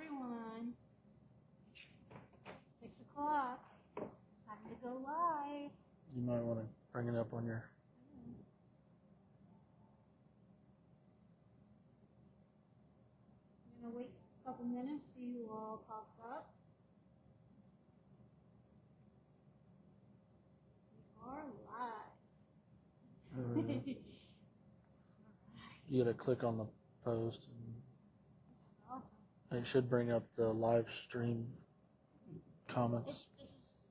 everyone. 6 o'clock. Time to go live. You might want to bring it up on your... I'm going to wait a couple minutes, see who all pops up. We are live. You got to click on the post. And Awesome. it should bring up the live stream comments. This is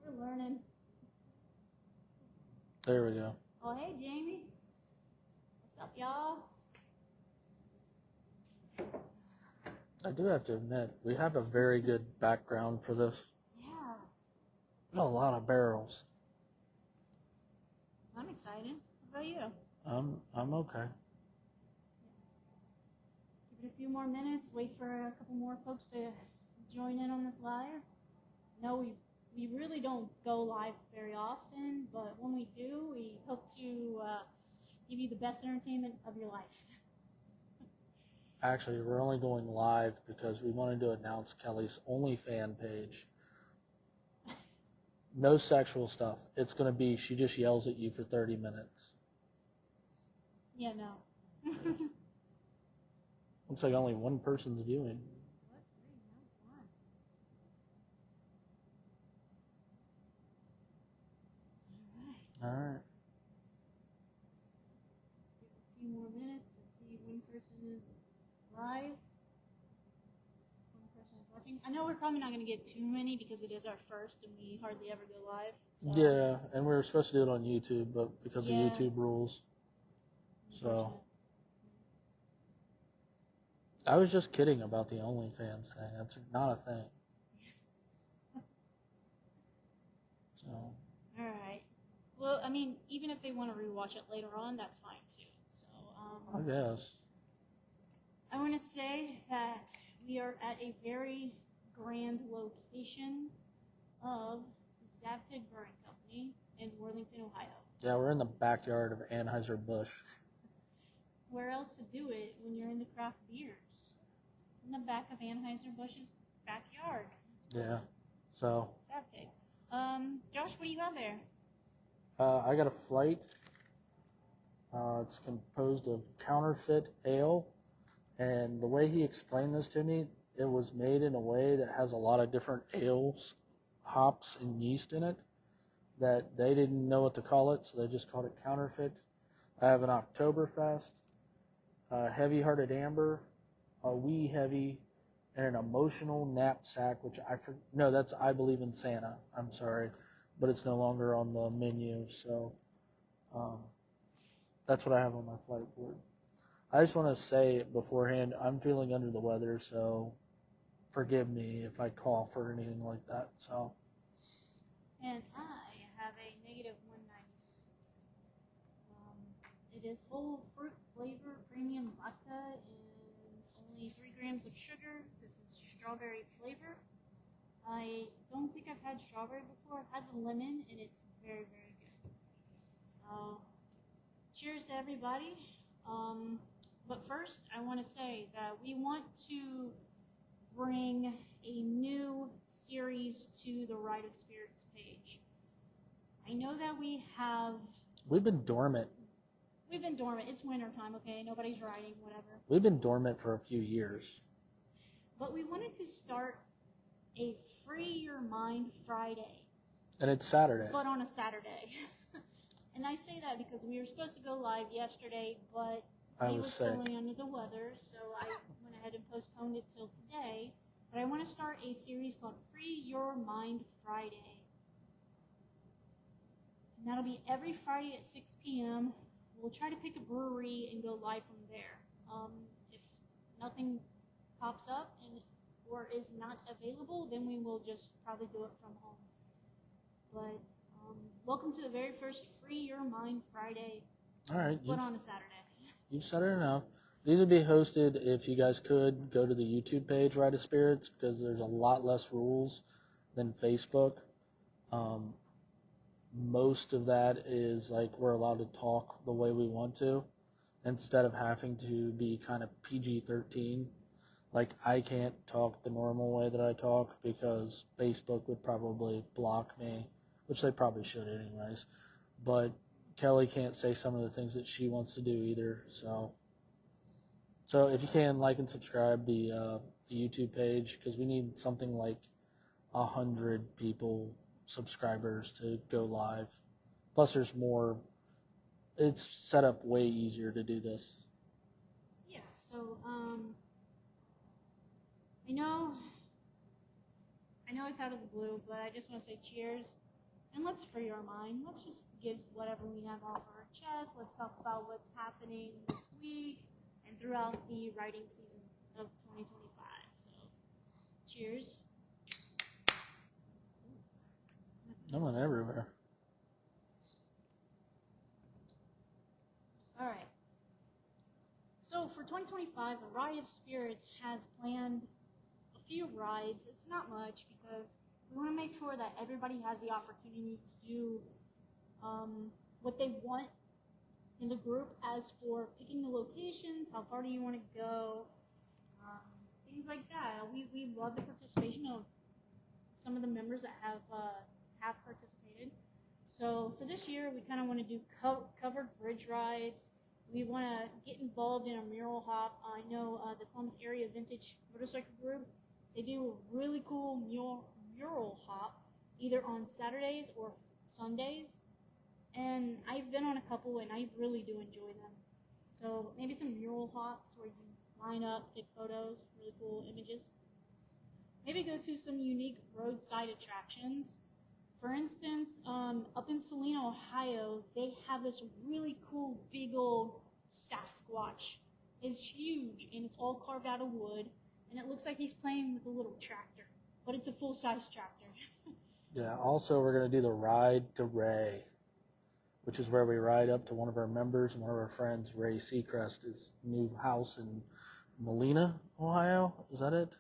okay. We're learning. There we go. Oh, hey, Jamie. What's up, y'all? I do have to admit, we have a very good background for this. Yeah. There's a lot of barrels. I'm excited. What about you? I'm okay. Give it a few more minutes. Wait for a couple more folks to join in on this live. No, we really don't go live very often, but when we do, we hope to give you the best entertainment of your life. Actually, we're only going live because we wanted to announce Kelly's OnlyFans page. No sexual stuff. It's going to be, she just yells at you for 30 minutes. Yeah, no. Looks like only one person's viewing. All right. Give a few more minutes and see if one person is live. One person is watching. I know we're probably not going to get too many because it is our first and we hardly ever go live. So. Yeah, and we were supposed to do it on YouTube, but because of YouTube rules. So I was just kidding about the OnlyFans thing. That's not a thing. So. All right. Well, I mean, even if they want to rewatch it later on, that's fine too. So. I guess. I want to say that we are at a very grand location of Zaptig Brewing Company in Worthington, Ohio. Yeah, we're in the backyard of Anheuser-Busch. Where else to do it when you're into craft beers? In the back of Anheuser-Busch's backyard. Yeah, so. Zaptig. Josh, what do you have there? I got a flight. It's composed of counterfeit ale. And the way he explained this to me, it was made in a way that has a lot of different ales, hops, and yeast in it that they didn't know what to call it, so they just called it counterfeit. I have an Oktoberfest, a heavy-hearted amber, a wee heavy, and an emotional knapsack, which that's I Believe in Santa. I'm sorry, but it's no longer on the menu, so that's what I have on my flight board. I just want to say beforehand, I'm feeling under the weather, so forgive me if I cough or anything like that. So. And I have a negative 196. It is whole fruit flavor premium vodka and only 3 grams of sugar. This is strawberry flavor. I don't think I've had strawberry before. I've had the lemon, and it's very, very good. So, cheers to everybody. But first, I want to say that we want to bring a new series to the RideofSpirits page. I know that We've been dormant. We've been dormant. It's winter time, okay? Nobody's riding, whatever. We've been dormant for a few years. But we wanted to start a Free Your Mind Friday. And it's Saturday. But on a Saturday. And I say that because we were supposed to go live yesterday, but I he was was sick. feeling under the weather, so I went ahead and postponed it till today. But I want to start a series called Free Your Mind Friday. And that'll be every Friday at 6 p.m. We'll try to pick a brewery and go live from there. If nothing pops up or is not available, then we will just probably do it from home. But welcome to the very first Free Your Mind Friday. All right. But on a Saturday. You've said it enough. These would be hosted, if you guys could, go to the YouTube page, RideofSpirits, because there's a lot less rules than Facebook. Most of that is like we're allowed to talk the way we want to. instead of having to be kind of PG-13. Like, I can't talk the normal way that I talk because Facebook would probably block me, which they probably should anyways. But Kelly can't say some of the things that she wants to do either. So if you can, like and subscribe the YouTube page, because we need something like 100 people, subscribers, to go live. Plus, there's more. It's set up way easier to do this. Yeah, so I know it's out of the blue, but I just want to say cheers, and let's free our mind. Let's just get whatever we have off our chest. Let's talk about what's happening this week and throughout the riding season of 2025. So, cheers. I went everywhere. All right. So for 2025, the Ride of Spirits has planned a few rides. It's not much because we want to make sure that everybody has the opportunity to do what they want in the group. As for picking the locations, how far do you want to go, things like that. We love the participation of some of the members that have participated. So for this year, we kind of want to do covered bridge rides. We want to get involved in a mural hop. I know the Columbus Area Vintage Motorcycle Group, they do a really cool mural hop, either on Saturdays or Sundays. And I've been on a couple, and I really do enjoy them. So maybe some mural hops where you can line up, take photos, really cool images. Maybe go to some unique roadside attractions. For instance, up in Salina, Ohio, they have this really cool big old Sasquatch. It's huge, and it's all carved out of wood, and it looks like he's playing with a little tractor, but it's a full-size tractor. Yeah, also we're going to do the Ride to Ray, which is where we ride up to one of our members and one of our friends, Ray Seacrest's new house in Molina, Ohio. Is that it?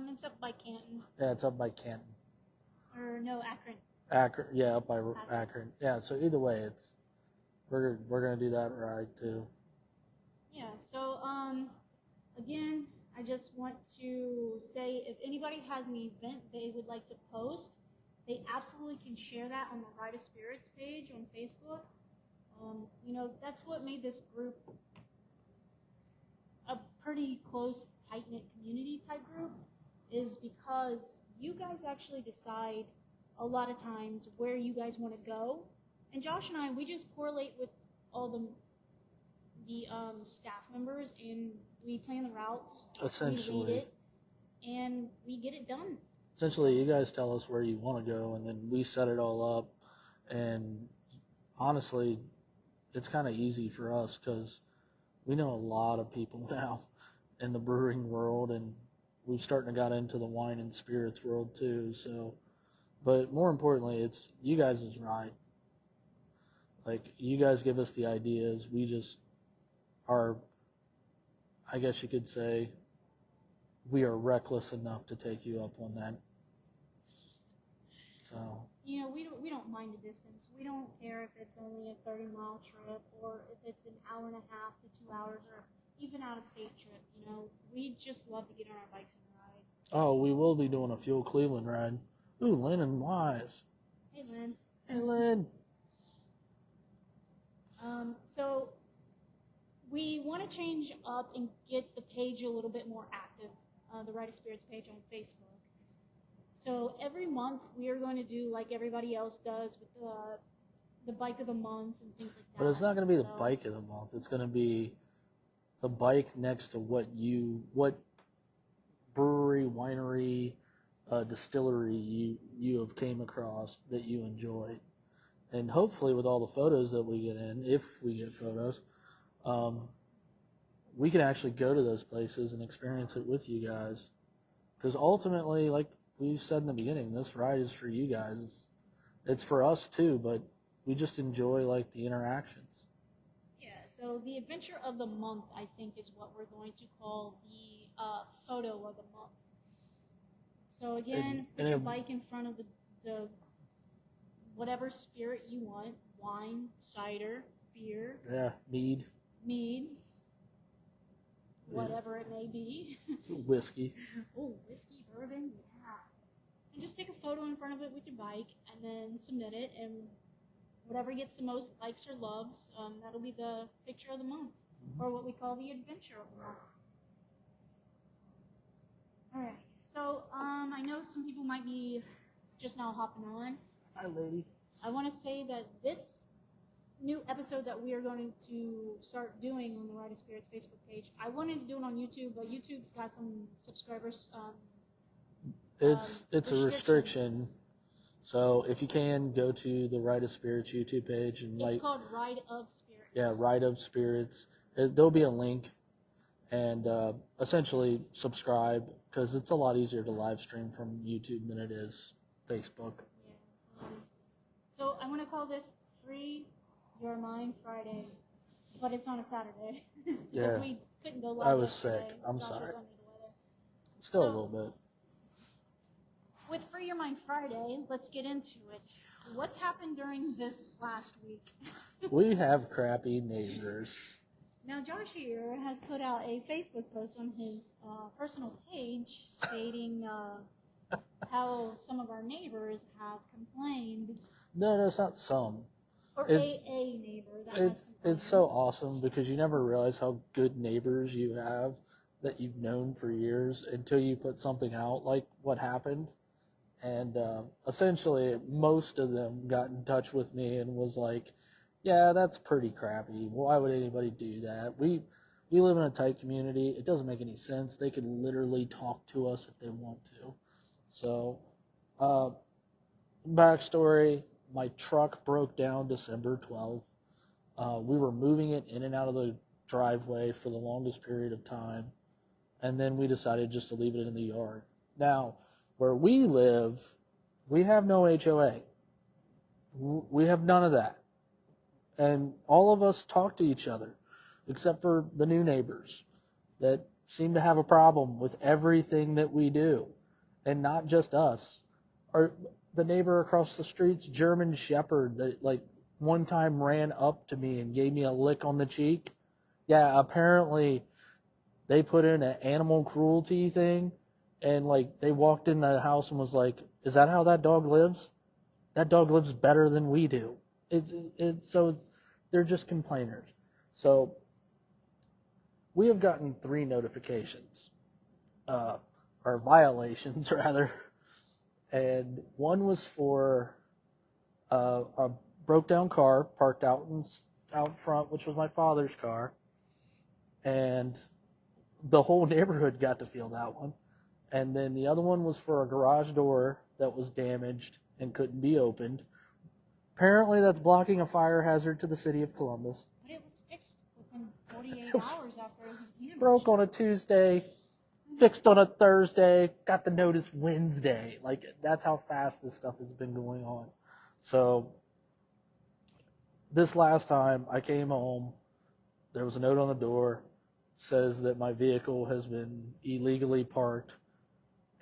It's up by Canton. Yeah, it's up by Canton. Or no, Akron. Akron, yeah, up by Akron. Yeah, so either way, we're gonna do that ride too. Yeah. So again, I just want to say if anybody has an event they would like to post, they absolutely can share that on the Ride of Spirits page on Facebook. That's what made this group a pretty close, tight-knit community type group, is because you guys actually decide a lot of times where you guys want to go. And Josh and I, we just correlate with all the staff members, and we plan the routes. Essentially. We lead it, and we get it done. Essentially, you guys tell us where you want to go, and then we set it all up. And honestly, it's kind of easy for us because we know a lot of people now in the brewing world, and we've starting to got into the wine and spirits world too. So, but more importantly, it's you guys' ride. Like, you guys give us the ideas. We just are, I guess you could say, we are reckless enough to take you up on that. So, we don't mind the distance. We don't care if it's only a 30-mile trip or if it's an hour and a half to 2 hours or even out-of-state trip. We just love to get on our bikes and ride. oh, we will be doing a Fuel Cleveland ride. Ooh, Lynn and Wise. Hey, Lynn. Hey, Lynn. So we want to change up and get the page a little bit more active, the Ride of Spirits page on Facebook. So every month we are going to do like everybody else does with the bike of the month and things like that. But it's not going to be the bike of the month. It's going to be the bike next to what brewery, winery, distillery you have came across that you enjoyed. And hopefully with all the photos that we get in, if we get photos, we can actually go to those places and experience it with you guys. Because ultimately, like we said in the beginning, this ride is for you guys. It's for us too, but we just enjoy like the interactions. Yeah, so the adventure of the month, I think, is what we're going to call the photo of the month. So again, put your bike in front of the whatever spirit you want, wine, cider, beer, Yeah, mead, whatever it may be. whiskey. Oh, whiskey, bourbon, yeah. And just take a photo in front of it with your bike and then submit it, and whatever gets the most likes or loves, that'll be the picture of the month, or what we call the adventure of the month. All right, so I know some people might be just now hopping on. Hi, lady. I want to say that this new episode that we are going to start doing on the Ride of Spirits Facebook page, I wanted to do it on YouTube, but YouTube's got some subscribers. It's a restriction. So if you can, go to the Ride of Spirits YouTube page and It's called Ride of Spirits. Yeah, Ride of Spirits. There'll be a link, and essentially subscribe, because it's a lot easier to live stream from YouTube than it is Facebook. Yeah. So I want to call this Free Your Mind Friday, but it's on a Saturday. Yeah. We couldn't go live. I was yesterday. sick. I'm Josh sorry. was under the weather. Still a little bit. With Free Your Mind Friday, let's get into it. What's happened during this last week? We have crappy neighbors. Now, Josh here has put out a Facebook post on his personal page stating how some of our neighbors have complained. No, it's not some. Or It's- a neighbor that has complained. It's so awesome, because you never realize how good neighbors you have that you've known for years until you put something out like what happened. And essentially, most of them got in touch with me and was like, yeah, that's pretty crappy. Why would anybody do that? We live in a tight community. It doesn't make any sense. They could literally talk to us if they want to. So, backstory, my truck broke down December 12th. We were moving it in and out of the driveway for the longest period of time. And then we decided just to leave it in the yard. Now, where we live, we have no HOA. We have none of that. And all of us talk to each other, except for the new neighbors that seem to have a problem with everything that we do. And not just us. The neighbor across the street's German Shepherd that, like, one time ran up to me and gave me a lick on the cheek. Yeah, apparently they put in an animal cruelty thing. And, like, they walked in the house and was like, is that how that dog lives? That dog lives better than we do. They're just complainers. So we have gotten 3 notifications, or violations, rather. And one was for a broke down car parked out front, which was my father's car. And the whole neighborhood got to feel that one. And then the other one was for a garage door that was damaged and couldn't be opened. Apparently that's blocking a fire hazard to the city of Columbus. But it was fixed within 48 hours after it was damaged. Broke on a Tuesday, fixed on a Thursday, got the notice Wednesday. Like, that's how fast this stuff has been going on. So this last time I came home, there was a note on the door, says that my vehicle has been illegally parked.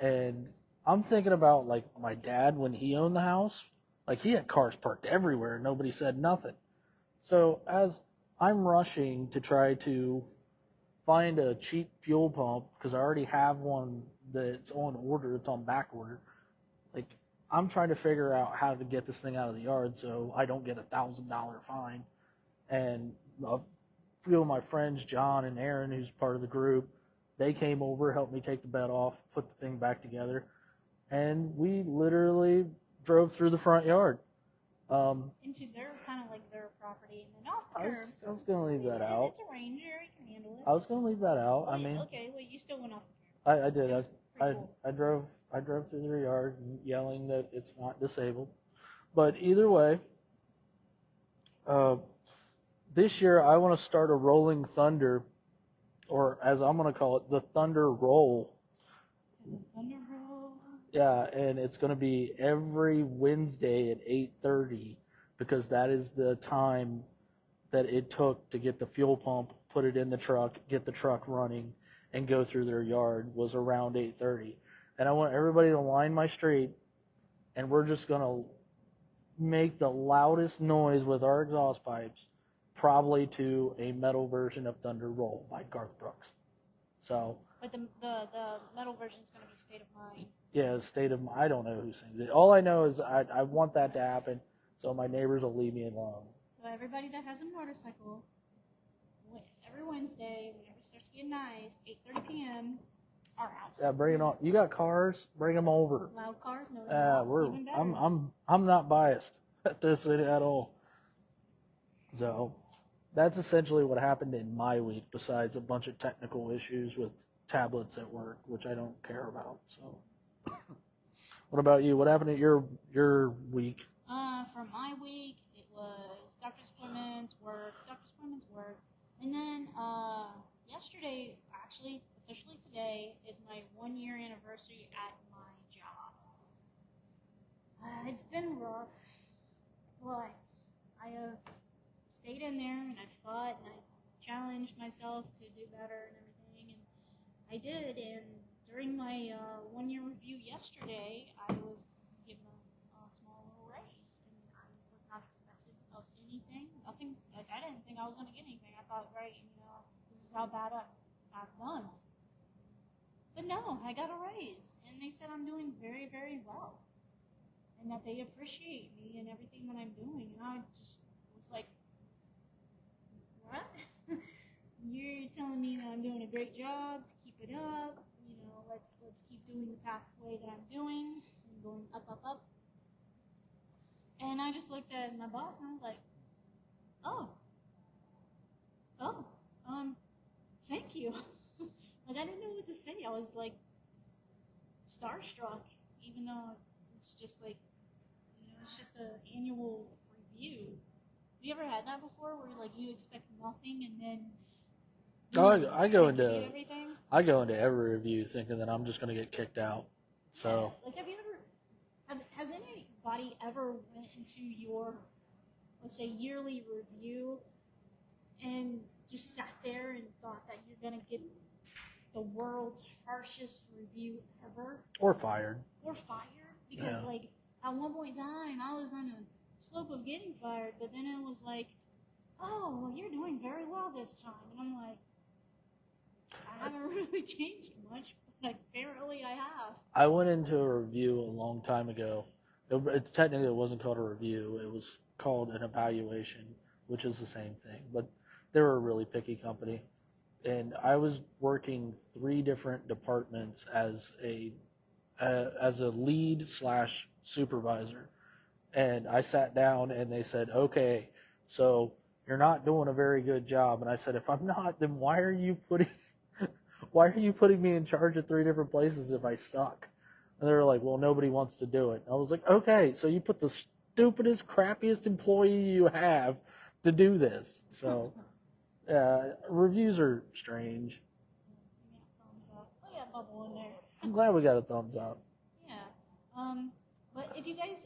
And I'm thinking about, like, my dad when he owned the house. Like, he had cars parked everywhere and nobody said nothing. So as I'm rushing to try to find a cheap fuel pump, because I already have one that's on order, it's on back order. Like, I'm trying to figure out how to get this thing out of the yard so I don't get a $1,000 fine. And a few of my friends, John and Aaron, who's part of the group, they came over, helped me take the bed off, put the thing back together, and we literally drove through the front yard. Into their, kind of like their property, and then off the curb. I was going to leave that out. It's a Ranger, he can handle it. I was going to leave that out. Wait, I mean, okay, wait, you still went off the curb. I did. That's pretty cool. I drove through their yard yelling that it's not disabled. But either way, this year I want to start a rolling thunder, or as I'm going to call it, the Thunder Roll. Thunder Roll. Yeah, and it's going to be every Wednesday at 8:30, because that is the time that it took to get the fuel pump, put it in the truck, get the truck running, and go through their yard, was around 8:30. And I want everybody to line my street, and we're just going to make the loudest noise with our exhaust pipes, probably to a metal version of Thunder Roll by Garth Brooks. So. But the metal version is going to be State of Mind. Yeah, State of Mind. I don't know who sings it. All I know is I want that to happen, so my neighbors will leave me alone. So everybody that has a motorcycle, every Wednesday, whenever it starts getting nice, 8:30 p.m., our house. Yeah, bring it on. You got cars? Bring them over. Loud cars, no. Even better. I'm not biased at this at all. So that's essentially what happened in my week, besides a bunch of technical issues with tablets at work, which I don't care about. So, what about you? What happened at your week? For my week, it was doctor's appointments, work, and then yesterday, actually, officially today, is my 1-year anniversary at my job. It's been rough, but I have stayed in there and I fought and I challenged myself to do better and everything, and I did. And during my 1-year review yesterday, I was given a small little raise, and I was not expected of anything. Nothing. Like, I didn't think I was going to get anything. I thought, right, this is how bad I've done. But no, I got a raise, and they said I'm doing very, very well, and that they appreciate me and everything that I'm doing. And I just was like, what? You're telling me that I'm doing a great job, to keep it up, let's keep doing the pathway that I'm doing, and going up, up, up. And I just looked at my boss and I was like, thank you. Like, I didn't know what to say. I was like starstruck, even though it's just like, it's just an annual review. Have you ever had that before, where like you expect nothing and then I go into every review thinking that I'm just going to get kicked out. So, like, has anybody ever went into your, let's say, yearly review and just sat there and thought that you're going to get the world's harshest review ever? Or fired. Because, like, at one point in time, I was on a slope of getting fired, but then it was like, oh, well, you're doing very well this time. And I'm like, I haven't really changed much, but apparently I have. I went into a review a long time ago. Technically, it wasn't called a review. It was called an evaluation, which is the same thing. But they were a really picky company. And I was working 3 different departments as a lead / supervisor. And I sat down and they said, okay, so you're not doing a very good job. And I said, if I'm not, then why are you putting me in charge of 3 different places if I suck? And they were like, well, nobody wants to do it. And I was like, okay, so you put the stupidest, crappiest employee you have to do this. So reviews are strange. Thumbs up. We got a bubble in there. I'm glad we got a thumbs up. Yeah. But if you guys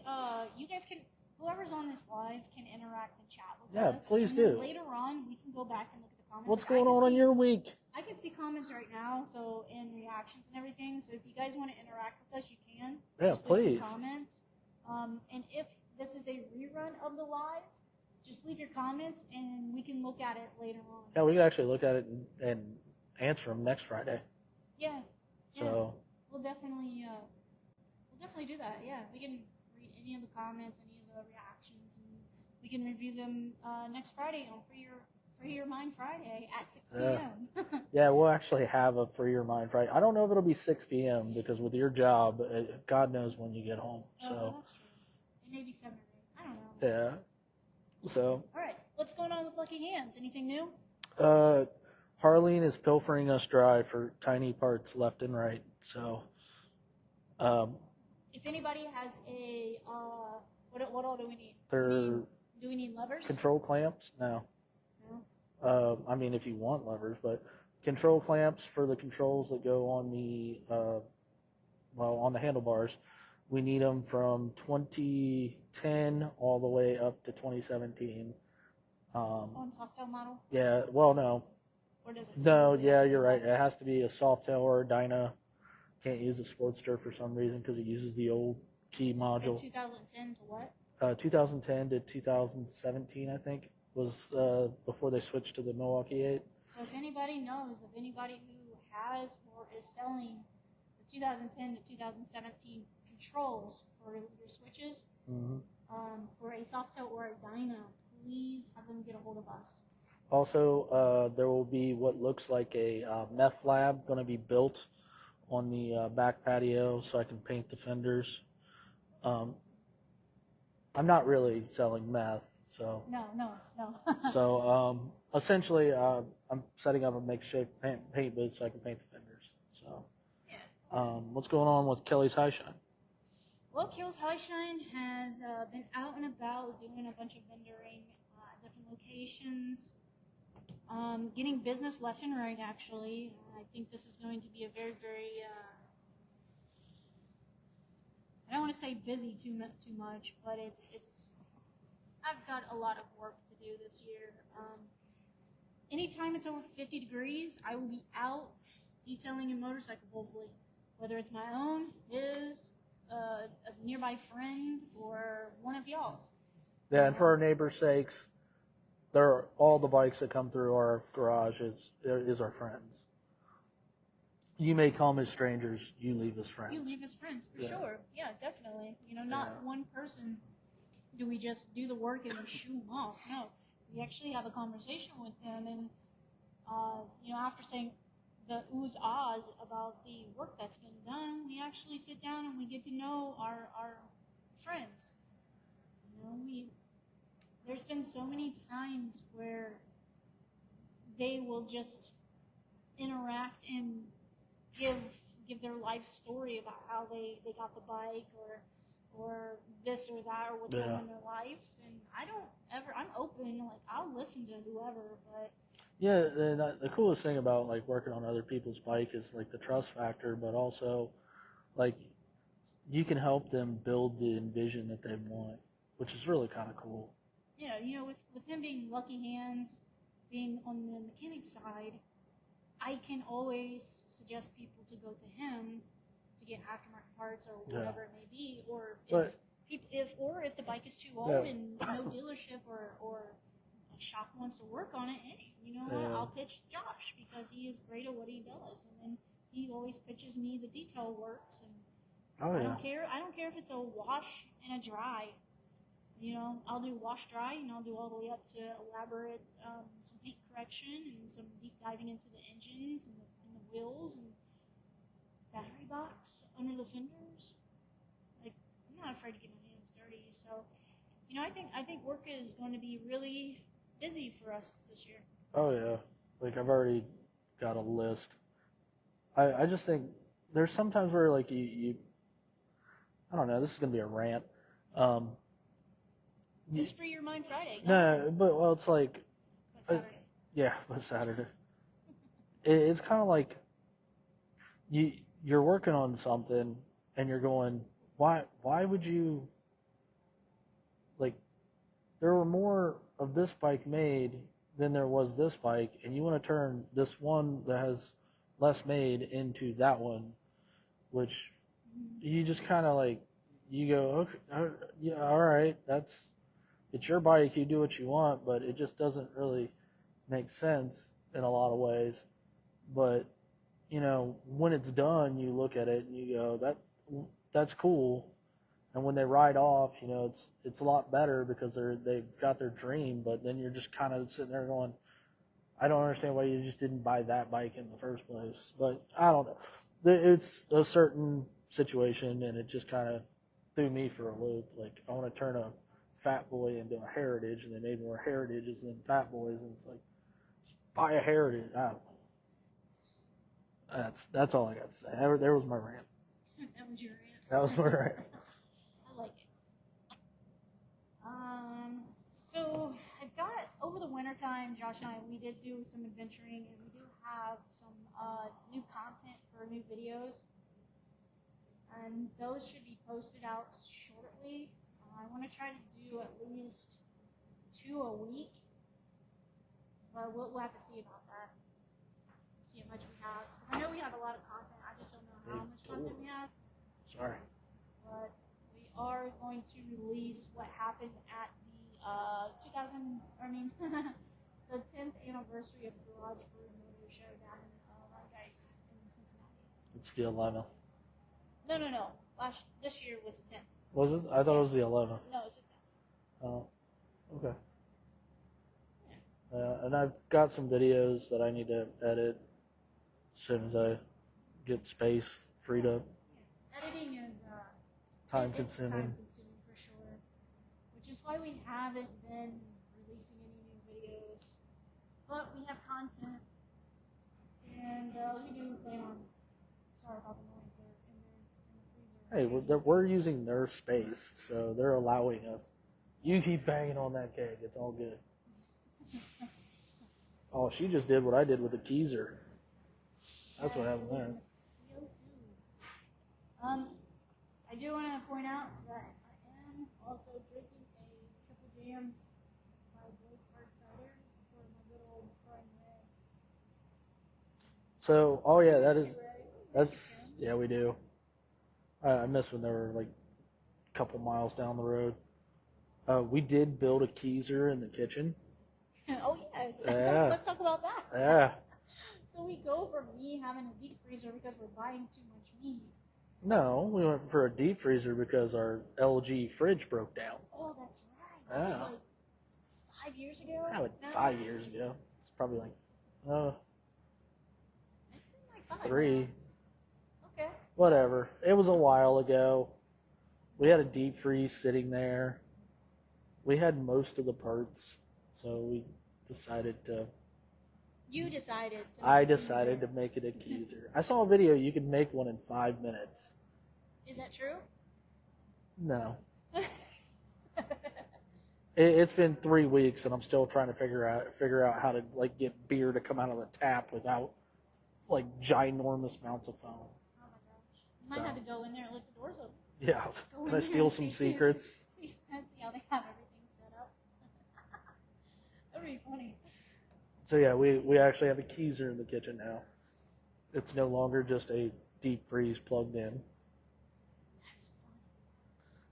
can, whoever's on this live can interact and chat with us. Yeah, please and do. Later on, we can go back and look at the comments. What's going on in your week? I can see comments right now, so, and reactions and everything. So if you guys want to interact with us, you can. Yeah, just leave please. some comments. And if this is a rerun of the live, just leave your comments and we can look at it later on. Yeah, we can actually look at it and answer them next Friday. Yeah. So we'll definitely do that. Yeah, we can read any of the comments, any of the reactions, and we can review them next Friday on Free Your Mind Friday at 6 p.m. Yeah, we'll actually have a Free Your Mind Friday. I don't know if it'll be 6 p.m. because with your job, God knows when you get home. So that's true. It may be 7 or 8. I don't know. Yeah. So. All right. What's going on with Lucky Hands? Anything new? Harleen is pilfering us dry for tiny parts left and right. So. If anybody has a what all do we need? Do we need levers? Control clamps? No. No. I mean, if you want levers, but control clamps for the controls that go on the on the handlebars. We need them from 2010 all the way up to 2017. On Softail model? Yeah. Well, no. Or does it? No. Yeah, you're right. It has to be a Softail or a Dyna. Can't use a Sportster for some reason because it uses the old key module. 2010 to what? 2010 to 2017, I think, was before they switched to the Milwaukee 8. So if anybody knows of anybody who has or is selling the 2010 to 2017 controls for your switches, for a Softail or a Dyna, please have them get a hold of us. Also, there will be what looks like a meth lab going to be built on the back patio so I can paint the fenders. I'm not really selling meth, so. No. So essentially, I'm setting up a makeshift paint booth so I can paint the fenders. So, what's going on with Kelly's High Shine? Well, Kelly's High Shine has been out and about doing a bunch of vendoring at different locations, getting business left and right. Actually, I think this is going to be a very, very I don't want to say busy too much, but it's. I've got a lot of work to do this year. Anytime it's over 50 degrees, I will be out detailing a motorcycle, hopefully. Whether it's my own, his, a nearby friend, or one of y'all's. Yeah, and for our neighbors' sakes, all the bikes that come through our garage is our friends. You may come as strangers, you leave as friends. You leave as friends, for sure. Yeah, definitely. Not one person do we just do the work and we shoo them off. No, we actually have a conversation with them, and after saying the oohs ahs about the work that's been done, we actually sit down and we get to know our friends. There's been so many times where they will just interact and give their life story about how they got the bike or this or that or what's going on in their lives. And I'm open, like I'll listen to whoever, but yeah, the coolest thing about like working on other people's bike is like the trust factor, but also like you can help them build the envision that they want, which is really kind of cool. Yeah, with him being Lucky Hands, being on the mechanic side, I can always suggest people to go to him to get aftermarket parts or whatever it may be, or if the bike is too old and no dealership or a shop wants to work on it, hey, I'll pitch Josh because he is great at what he does, and then he always pitches me the detail works, and I don't care if it's a wash and a dry. I'll do wash dry, and I'll do all the way up to elaborate some paint correction and some deep diving into the engines and the wheels and battery box under the fenders. Like, I'm not afraid to get my hands dirty. So, I think work is going to be really busy for us this year. Oh yeah, like I've already got a list. I just think there's sometimes where like you I don't know. This is gonna be a rant. This is Free Your Mind Friday. No, but it's like. But Saturday. Yeah, but Saturday. It's kind of like you're working on something and you're going, why would you, like, there were more of this bike made than there was this bike, and you want to turn this one that has less made into that one, which you just kind of like, you go, okay, yeah, all right, it's your bike, you do what you want, but it just doesn't really make sense in a lot of ways. But when it's done, you look at it and you go, that's cool. And when they ride off, it's a lot better because they've got their dream. But then you're just kind of sitting there going, I don't understand why you just didn't buy that bike in the first place. But I don't know. It's a certain situation, and it just kind of threw me for a loop. Like, I want to turn a Fat Boy into a Heritage, and they made more Heritages than Fat Boys, and it's like, just buy a Heritage. I don't know. That's all I got to say. There was my rant. That was your rant. That was my rant. I like it. So I've got, over the winter time, Josh and I, we did do some adventuring, and we do have some new content for new videos, and those should be posted out shortly. I want to try to do at least 2 a week, but we'll have to see about that. See how much we have, because I know we have a lot of content. I just don't know how much content we have. Sorry. But are going to release what happened at the 10th anniversary of the Garage Brew Motor Show down in Rhinegeist in Cincinnati. It's the 11th. No. This year was the 10th. Was it? I thought it was the 11th. No, it's the 10th. Oh, okay. And I've got some videos that I need to edit as soon as I get space freed up. Yeah. Editing is time consuming. Time consuming for sure, which is why we haven't been releasing any new videos. But we have content, and we do plan on. Sorry about the noise there in the freezer. Hey, we're using their space, so they're allowing us. You keep banging on that keg. It's all good. Oh, she just did what I did with the Keyser. That's what happened there. I do want to point out that I am also drinking a Triple Jam by Blake's Hard Cider for my good old friend Ray. So, yeah, we do. I miss when they were like a couple miles down the road. We did build a Keyser in the kitchen. Oh, yeah. Let's talk about that. Yeah. So we go from me having a deep freezer because we're buying too much meat. No, we went for a deep freezer because our LG fridge broke down. Oh, that's right. That was like 5 years ago? Yeah, like 5 years ago. It's probably like, like 3. Now. Okay. Whatever. It was a while ago. We had a deep freeze sitting there. We had most of the parts, so we decided to... You decided to... I decided to make it a Keyser. I saw a video you could make one in 5 minutes. Is that true? No. It's been 3 weeks, and I'm still trying to figure out how to like get beer to come out of the tap without like ginormous amounts of foam. Oh my gosh! You might have to go in there and lick the doors open. Yeah. Can I steal some secrets? See how they have everything set up. That'd be funny. So yeah, we actually have a Keyser in the kitchen now. It's no longer just a deep freeze plugged in. That's funny.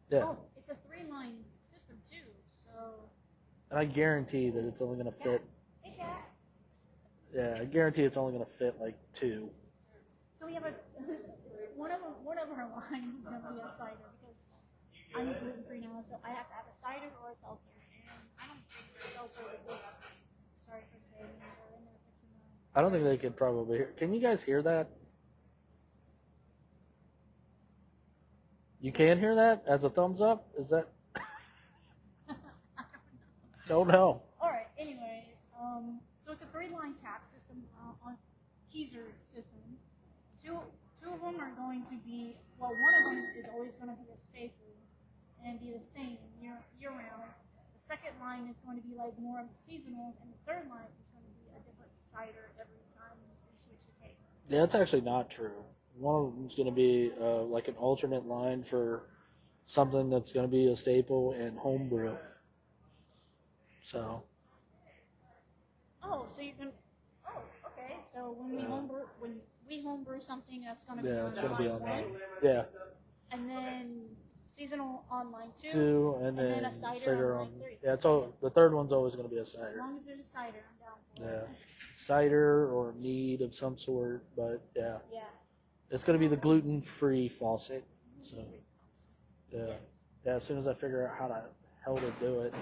Yeah. Oh, it's a 3-line system too, so. And I guarantee that it's only going to fit. Hey, cat. Yeah, I guarantee it's only going to fit like 2. So we have one of our lines is going to be a cider because I'm gluten free now, so I have to have a cider or a seltzer, and I don't think seltzer would work. Sorry for the baby. They're in there fixing the... I don't think they could probably hear. Can you guys hear that? You can hear that as a thumbs up? Is that? Don't know. All right. Anyways, so it's a 3-line tap system on Keyser system. Two of them are going to be, well, one of them is always going to be a staple and be the same year round. The second line is going to be like more of the seasonals, and the third line is going to be a different cider every time we switch the cake. Yeah, that's actually not true. One of them's going to be like an alternate line for something that's going to be a staple and homebrew. So. Oh, so you can. Oh, okay. So when we homebrew something, that's going to be it's going to be on line 1. Yeah. And then seasonal on line 2. 2, and then a cider on line 3. Yeah, it's all. The third one's always going to be a cider. As long as there's a cider, I'm down for it. Yeah, cider or mead of some sort, but yeah. Yeah. It's going to be the gluten-free faucet. So, yeah. Yeah, as soon as I figure out how the hell to do it.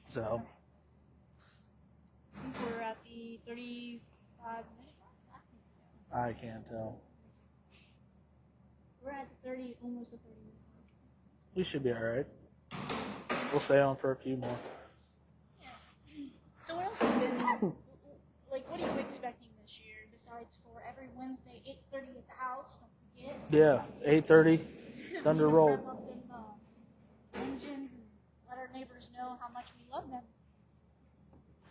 So. I think we're at the 35-minute mark. I can't tell. We're at the 30, almost the 30-minute mark. We should be all right. We'll stay on for a few more. Yeah. So what else has been, like, what are you expecting this year besides for every Wednesday, 8:30 at the house? Don't forget. Yeah, 8:30, Thunder Roll. Rev up them engines and let our neighbors know how much we love them.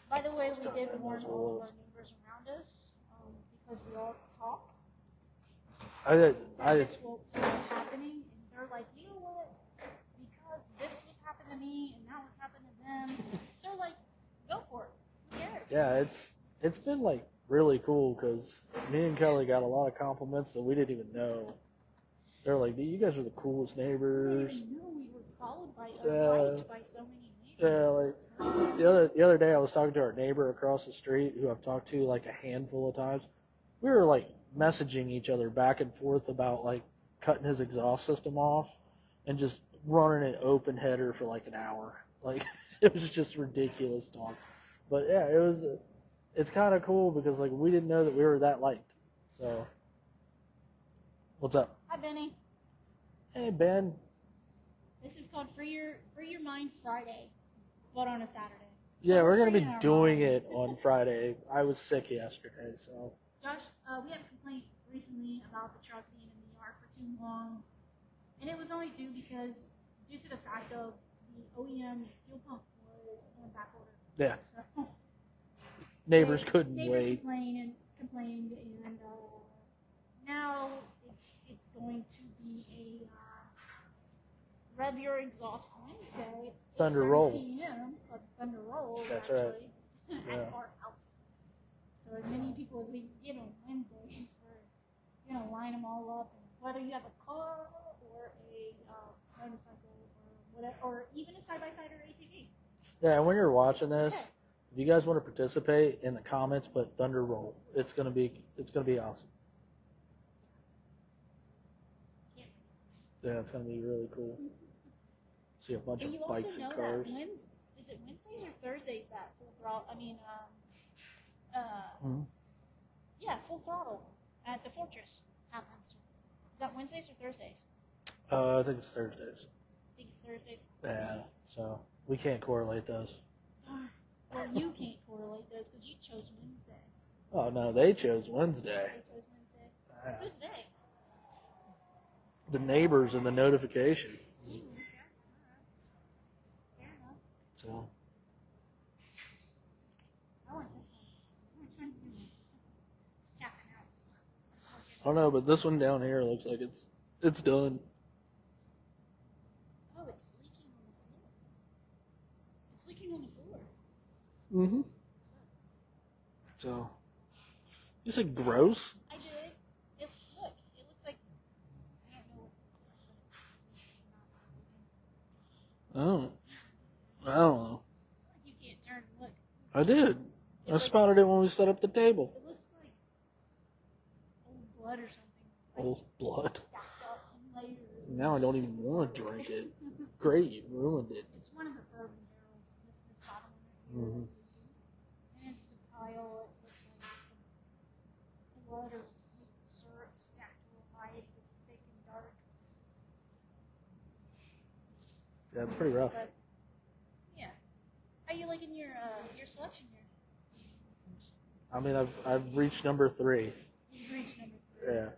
By the way, we did warn all of our neighbors around us because we all talk. This will be happening, and they're like, you know what? Because this was happening to me and that was happening to them, they're like, go for it. Who cares? Yeah, it's been like really cool because me and Kelly got a lot of compliments that we didn't even know. They're like, you guys are the coolest I neighbors. didn't know we were followed by so many neighbors. Yeah, like the other day I was talking to our neighbor across the street who I've talked to like a handful of times. We were like messaging each other back and forth about like cutting his exhaust system off and just running an open header for like an hour. Like it was just ridiculous talk. But yeah, it's kind of cool because like we didn't know that we were that liked. So what's up? Hi, Benny. Hey Ben. This is called Free Your Mind Friday, but on a Saturday. Yeah, So we're gonna be freeing our doing mind. it on Friday. I was sick yesterday, so Josh, we had a complaint recently about the truck being in the yard for too long, and it was only due to the fact of the OEM fuel pump was on back order. yeah. So Neighbors couldn't neighbors wait. complained, and now it's going to be a Rev Your Exhaust Wednesday. Thunder 8:30 roll. p.m. Thunder roll. That's actually, right. At Yeah. our house. So as many people as we can get on Wednesdays, we're gonna line them all up. And whether you have a car or a motorcycle or whatever, or even a side-by-side or ATV. Yeah, and when you're watching this, Okay. if you guys want to participate in the comments, put Thunder Roll. It's gonna be awesome. Yeah. Yeah, it's gonna be really cool. See a bunch But you of also bikes know and cars. that is it Wednesdays or Thursdays that full throttle? Mhm. Yeah, full throttle at the Fortress happens. Is that Wednesdays or Thursdays? I think it's Thursdays. I think it's Thursdays. Yeah, so we can't correlate those. Well, you can't correlate those because you chose Wednesday. Oh no, they chose Wednesday. They chose Wednesday. Yeah. Who's they? The neighbors and the notification. Ooh, okay. All right. Fair enough. So I want this one. Which one do you want? It's tapping out. I don't know, but this one down here looks like it's done. Oh, it's leaking on the floor. It's leaking on the floor. Mm-hmm. So you said gross? I did. Look, it looks like I don't know what. I don't know. You can't turn and look. I did. I spotted it when we set up the table. It looks like old blood or something. Like Old blood. stacked up in layers. Now I don't even want to drink it. Great, you ruined it. It's one of the bourbon barrels. This bottom one right here. Mhm. And the pile, it looks like just the blood or syrup stacked real high. It gets thick and dark. Yeah, it's pretty rough. But yeah, how you liking your selection here? I mean, I've reached number 3. You've reached number 3. Yeah.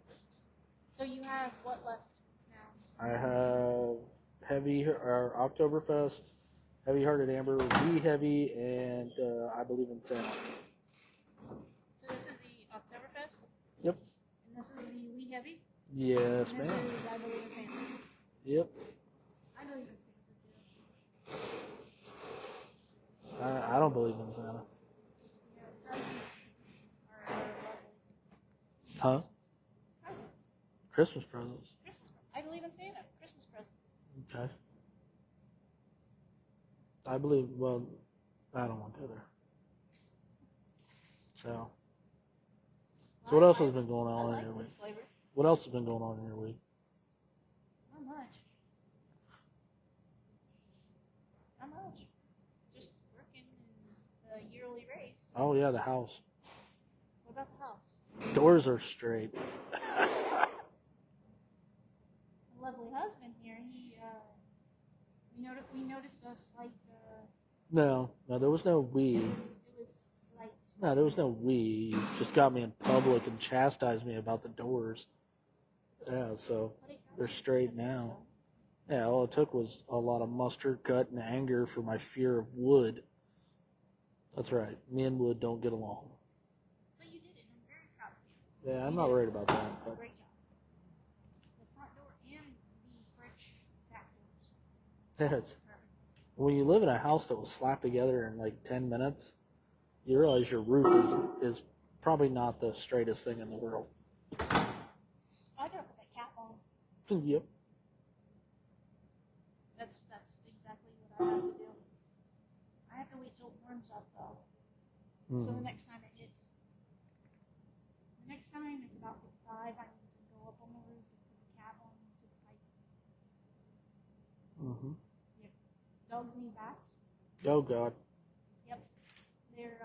So you have what left now? I have Heavy or Oktoberfest, Heavy Hearted Amber, Wee Heavy, and I Believe in Santa. So this is the Oktoberfest? Yep. And this is the Wee Heavy? Yes, And this ma'am. is I Believe in Santa. Yep. I believe in Santa too. I don't believe in Santa. Yeah, presents are lovely. Huh? Presents. Christmas presents. I believe in Santa. Christmas present. Okay. I believe, well, I don't want to go there. So what else has been going I on like in your this week? flavor. What else has been going on in your week? Not much. Not much. Just working in the yearly race. Oh, yeah, the house. What about the house? Doors are straight. A lovely husband here. We noticed a slight. No, there was no we. It was slight. No, there was no we. You just got me in public and chastised me about the doors. Yeah, so they're straight now. Yeah, all it took was a lot of mustard, gut, and anger for my fear of wood. That's right. Me and wood don't get along. But you did it. I'm very proud of you. Yeah, I'm not worried about that. But Great job. The front door and the French back doors. yeah, when you live in a house that was slapped together in like 10 minutes, you realize your roof is probably not the straightest thing in the world. I gotta put that cap on. Yep. That's exactly what I have to do. I have to wait till it warms up though. So the next time it's about 55, I need to go up on the roof and put the cap on to the pipe. Mm-hmm. Yep. Dogs need bats. Oh God. Yep. They're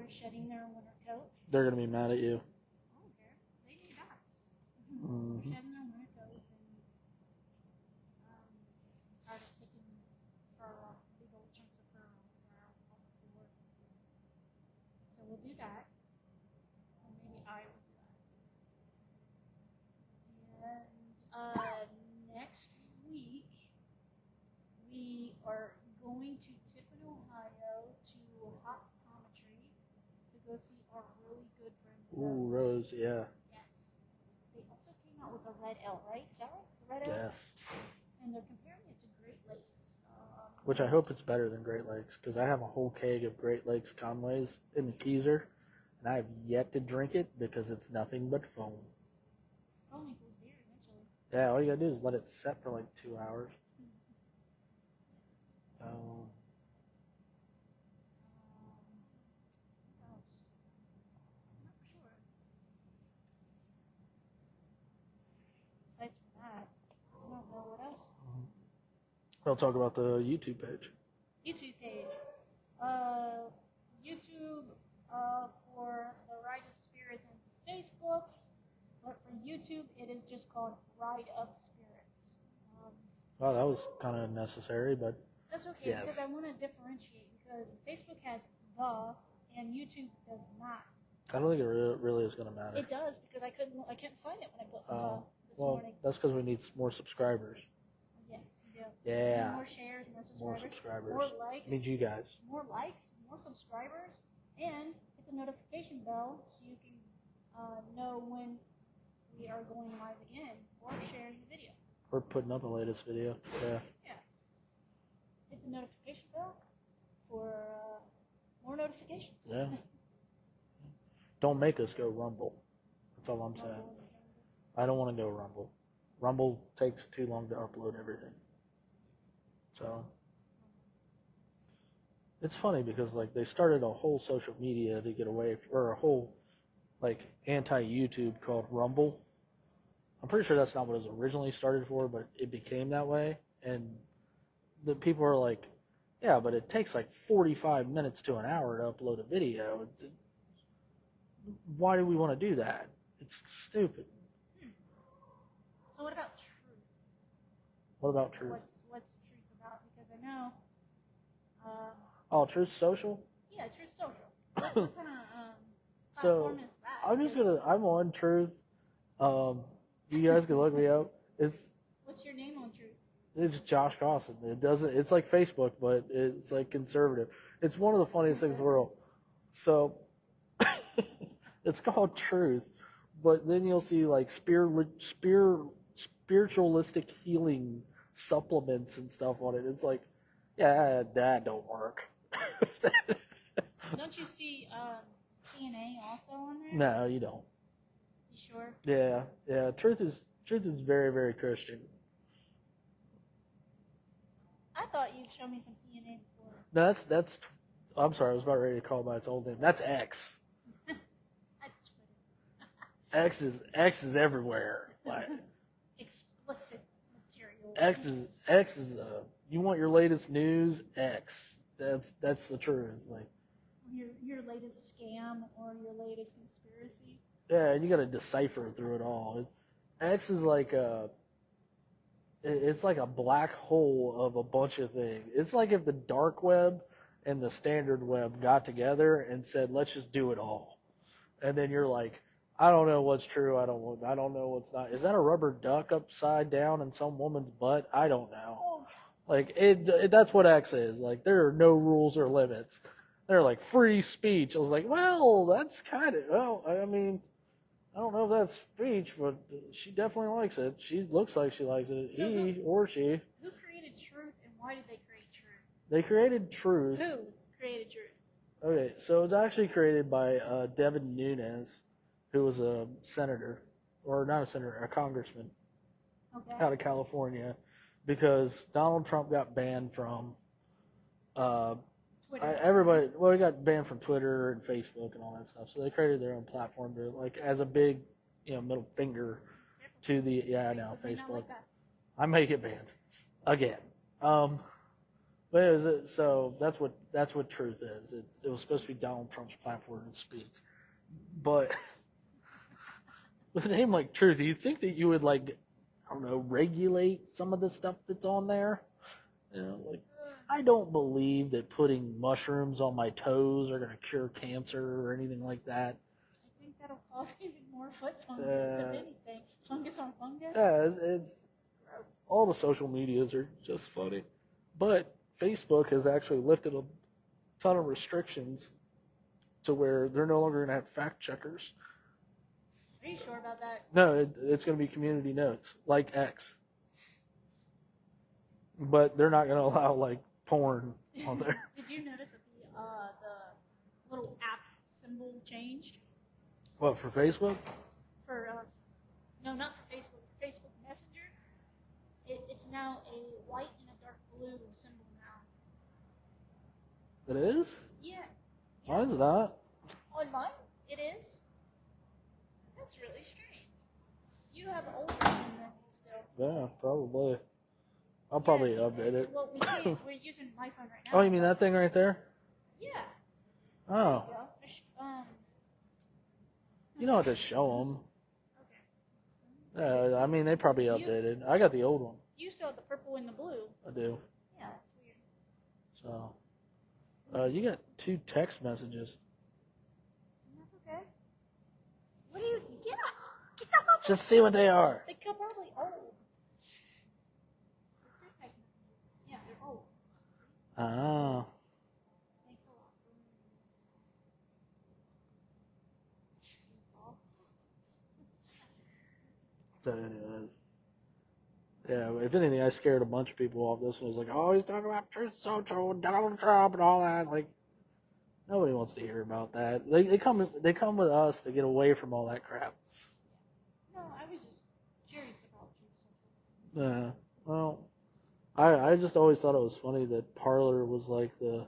shedding their winter coat. They're gonna be mad at you. I don't care. They need bats. Mm-hmm. They're shedding their winter coats and tired of picking fur off, big old chunks of fur off the floor. So we'll do that. Or maybe I will do that. And next week we are going to Tiffin, Ohio to Optometry to go see our really good friend Ooh, Rose. Yeah. Yes. They also came out with a red L, right? Is that right? The red L? Yes. And they're comparing it to Great Lakes. Which I hope it's better than Great Lakes, because I have a whole keg of Great Lakes Conways in the Keezer, and I have yet to drink it because it's nothing but foam. Foam equals beer eventually. Yeah, all you gotta do is let it set for like 2 hours. What else? I'm not sure. Besides from that, I don't know what else. I'll talk about the YouTube page. YouTube page. YouTube for the RideofSpirits and Facebook. But for YouTube, it is just called RideofSpirits. Oh, that was kind of necessary, but That's okay yes. because I want to differentiate because Facebook has the and YouTube does not. I don't think it really is going to matter. It does because I couldn't find it when I put this well, morning. that's because we need more subscribers. Yeah, you do. Yeah. More shares, More subscribers. more likes. Need you guys. More likes, more subscribers, and hit the notification bell so you can know when we are going live again or sharing the video. We're putting up the latest video. Yeah. Yeah. Hit the notification bell for more notifications. Yeah. Don't make us go Rumble. That's all I'm saying. I don't want to go Rumble. Rumble takes too long to upload everything. So it's funny because like they started a whole social media to get away or a whole like anti-YouTube called Rumble. I'm pretty sure that's not what it was originally started for, but it became that way. And the people are like, yeah, but it takes like 45 minutes to an hour to upload a video. Why do we want to do that? It's stupid. So what about truth? What about truth? What's truth about? Because I know. Truth social? Yeah, Truth Social. What kind of So platform is that? I'm on Truth. You guys can look me up. What's your name on Truth? It's Josh Cawson. It's like Facebook, but it's like conservative. It's one of the funniest things in the world. So it's called Truth, but then you'll see like spiritualistic healing supplements and stuff on it. It's like, yeah, that don't work. Don't you see TNA also on there? No, you don't. You sure? Yeah. Truth is very, very Christian. I thought you'd show me some TNA before. No, that's. I'm sorry, I was about ready to call it by its old name. That's X. X is everywhere. Like explicit material. X is you want your latest news? X. That's the truth. Like your latest scam or your latest conspiracy. Yeah, and you got to decipher through it all. X is like it's like a black hole of a bunch of things. It's like if the dark web and the standard web got together and said, "Let's just do it all," and then you're like, "I don't know what's true. I don't know what's not." Is that a rubber duck upside down in some woman's butt? I don't know. Oh. Like that's what X is. Like there are no rules or limits. They're like free speech. I was like, well, that's kind of I mean. I don't know if that's speech, but she definitely likes it. She looks like she likes it. So He or she. Who created Truth and why did they create Truth? They created Truth. Who created Truth? Okay, so it was actually created by Devin Nunes, who was a senator, or not a senator, a congressman Okay. out of California, because Donald Trump got banned from Twitter. everybody. Well, he got banned from Twitter and Facebook and all that stuff. So they created their own platform to like as a big, middle finger to the Facebook. Facebook. Like that. I may get banned again. But so that's what truth is. It was supposed to be Donald Trump's platform to speak, but with a name like Truth, you'd think that you would like, I don't know, regulate some of the stuff that's on there. Like I don't believe that putting mushrooms on my toes are going to cure cancer or anything like that. I think that'll cause even more foot fungus, if anything. Fungus on fungus. Yeah, it's all the social medias are just funny, but Facebook has actually lifted a ton of restrictions to where they're no longer going to have fact checkers. Are you sure about that? No, it's going to be community notes like X, but they're not going to allow like porn on there. Did you notice that the little app symbol changed? What, for Facebook? No, not for Facebook. For Facebook Messenger, it's now a white and a dark blue symbol now. It is? Yeah. Why is that? On mine, it is. That's really strange. You have an older version than me still. Yeah, probably. I'll probably update it. Well, we can't. We're using my phone right now. Oh, you mean that thing right there? Yeah. Oh. There You don't have to show them. Okay. I mean, they probably updated. I got the old one. You still have the purple and the blue. I do. Yeah, that's weird. So, you got 2 text messages. That's okay. What do you get out? Get out! Just see what they are. They come probably old. They're text messages. Yeah, they're old. Ah. Thanks a lot. So, anyways. Yeah, if anything, I scared a bunch of people off. This one was like, oh, he's talking about Truth Social and Donald Trump and all that. Like, nobody wants to hear about that. They come with us to get away from all that crap. No, I was just curious about Truth Social. Yeah. Well, I just always thought it was funny that Parler was like the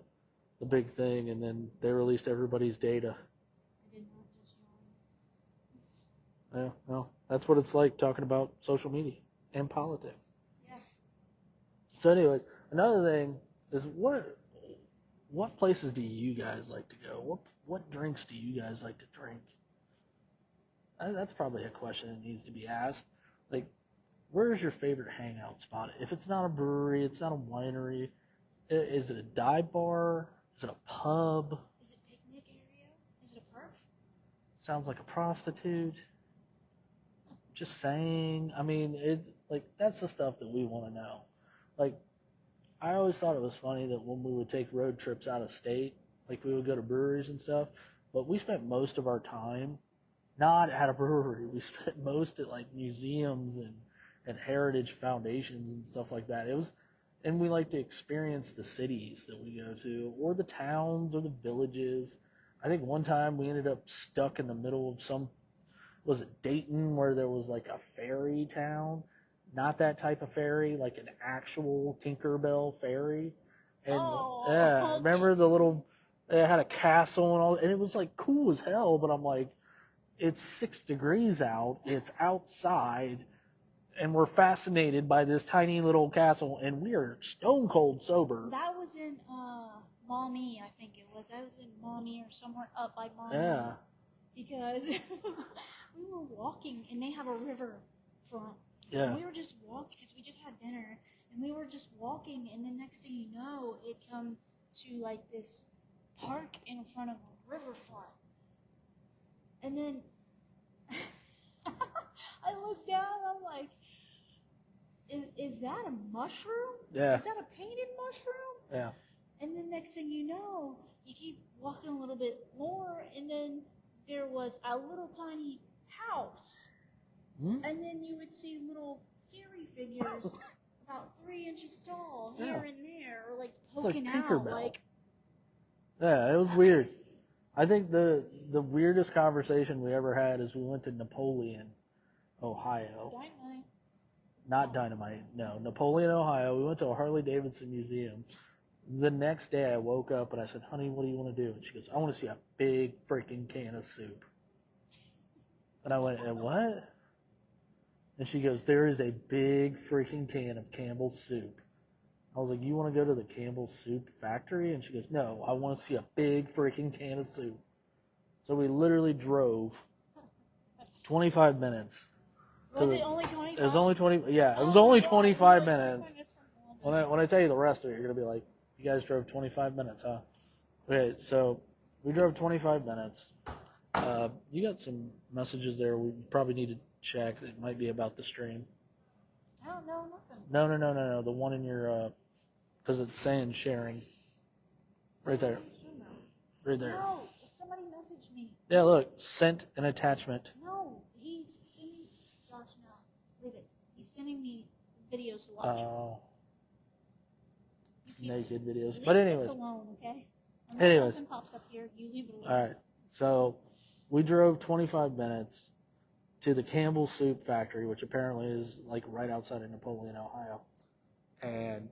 big thing, and then they released everybody's data. I did not just yawn. Yeah, well, that's what it's like talking about social media and politics. Yeah. So anyway, another thing is what places do you guys like to go? What drinks do you guys like to drink? That's probably a question that needs to be asked. Like, where's your favorite hangout spot? If it's not a brewery, it's not a winery, is it a dive bar? Is it a pub? Is it picnic area? Is it a park? Sounds like a prostitute. Just saying. I mean, that's the stuff that we want to know. Like, I always thought it was funny that when we would take road trips out of state, like we would go to breweries and stuff, but we spent most of our time not at a brewery. We spent most at like museums and heritage foundations and stuff like that. And we like to experience the cities that we go to, or the towns or the villages. I think one time we ended up stuck in the middle of was it Dayton, where there was like a fairy town? Not that type of ferry, like an actual Tinkerbell ferry. And okay. remember it had a castle and all, and it was like cool as hell, but I'm like, it's 6 degrees out, it's outside, and we're fascinated by this tiny little castle, and we are stone cold sober. That was in Mommy, I think it was. That was in Mommy or somewhere up by Mommy. Yeah. Because we were walking, and they have a river front. Yeah. And we were just walking, because we just had dinner, and we were just walking, and the next thing you know, it come to like this park in front of a riverfront. And then I look down, I'm like, is that a mushroom? Yeah. Is that a painted mushroom? Yeah. And then next thing you know, you keep walking a little bit more, and then there was a little tiny house. Hmm? And then you would see little fairy figures about 3 inches tall here and there, or like poking it's like out. Tinkerbell. Like, Yeah, it was weird. I think the weirdest conversation we ever had is we went to Napoleon, Ohio. Dynamite. Not Dynamite, no. Napoleon, Ohio. We went to a Harley-Davidson museum. The next day I woke up and I said, honey, what do you want to do? And she goes, I want to see a big freaking can of soup. And I went, and what? And she goes, there is a big freaking can of Campbell's soup. I was like, you want to go to the Campbell's soup factory? And she goes, no, I want to see a big freaking can of soup. So we literally drove 25 minutes. Was it only 25? It was only 20. Yeah, it was only 25 minutes. When I tell you the rest of it, you're gonna be like, you guys drove 25 minutes, huh? Okay, so we drove 25 minutes. You got some messages there we probably need to check. It might be about the stream. No, nothing. No. The one in your, because it's saying sharing. Right there. Right there. No, if somebody messaged me. Yeah, look, sent an attachment. No, he's sending. Josh, no, leave it. He's sending me videos to watch. It's naked videos. Leave But this anyways. alone, okay? Anyways. Something pops up here, you leave it alone. All right. So we drove 25 minutes to the Campbell Soup Factory, which apparently is like right outside of Napoleon, Ohio. And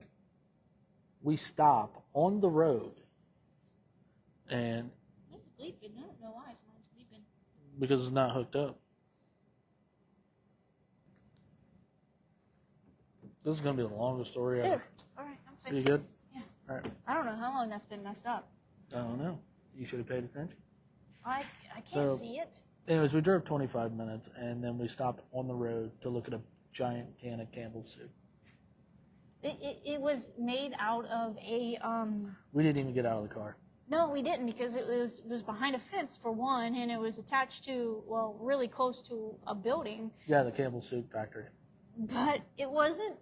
we stop on the road. And It's bleeping. I don't know why mine's bleeping. because it's not hooked up. This is going to be the longest story ever. All right, I'm You fixed. good? Yeah. All right. I don't know how long that's been messed up. I don't know. You should have paid attention. I can't So- see it. Anyways, we drove 25 minutes, and then we stopped on the road to look at a giant can of Campbell's soup. It was made out of a We didn't even get out of the car. No, we didn't because it was behind a fence for one, and it was attached to really close to a building. Yeah, the Campbell Soup Factory. But it wasn't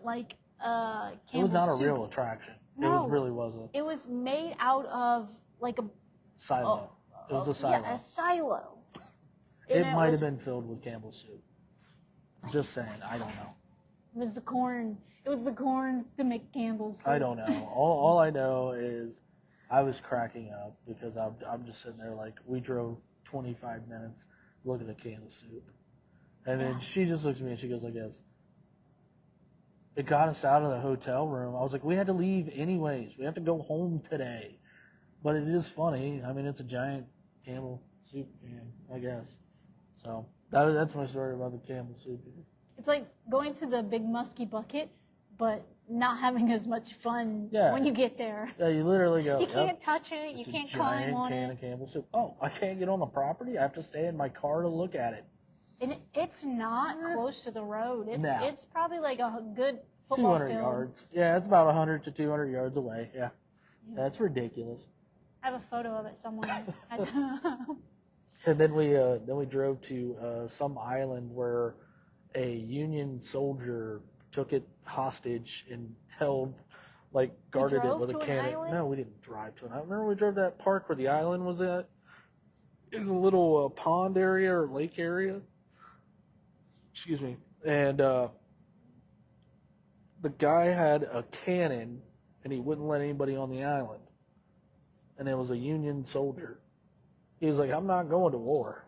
like Campbell's It was not a soup. real attraction. No. It really wasn't. It was made out of like a Silo. It was a silo. Yeah, a silo. It And might was- have been filled with Campbell's soup. Just saying. I don't know. It was the corn. It was the corn to make Campbell's soup. I don't know. All I know is I was cracking up because I'm just sitting there like, we drove 25 minutes looking at a can of soup. And then she just looks at me and she goes like this. It got us out of the hotel room. I was like, we had to leave anyways. We have to go home today. But it is funny. I mean, it's a giant Campbell soup can, I guess. So that's my story about the Campbell soup. It's like going to the big musky bucket, but not having as much fun Yeah. when you get there. Yeah, you literally go. You can't "Yep, touch it. You it's can't a climb giant on can it. of Campbell soup. Oh, I can't get on the property. I have to stay in my car to look at it. And it's not close to the road. No. It's probably like a good football 200 field. yards. Yeah, it's about 100 to 200 yards away. Yeah. That's ridiculous. I have a photo of it somewhere. And then we drove to some island where a Union soldier took it hostage and held, like, guarded it drove with a to an cannon. island? No, we didn't drive to an island. Remember we drove to that park where the island was at? In a little pond area or lake area. Excuse me. And the guy had a cannon and he wouldn't let anybody on the island. And it was a Union soldier. He was like, I'm not going to war.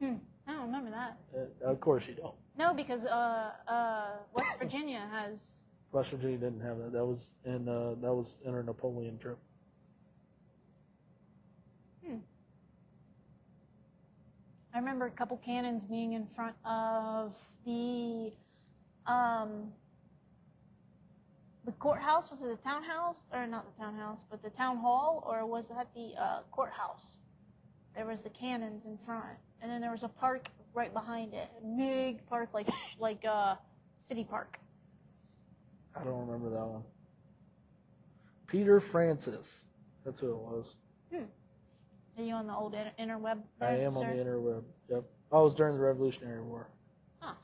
I don't remember that. Of course you don't. No, because West Virginia has. West Virginia didn't have that. That was in our Napoleon trip. I remember a couple cannons being in front of the courthouse. Was it the townhouse? Or not the townhouse, but the town hall? Or was that the courthouse? There was the cannons in front. And then there was a park right behind it. A big park like City Park. I don't remember that one. Peter Francis. That's who it was. Are you on the old interweb? I there, am sir? on the interweb. Yep. Oh, it was during the Revolutionary War. Huh.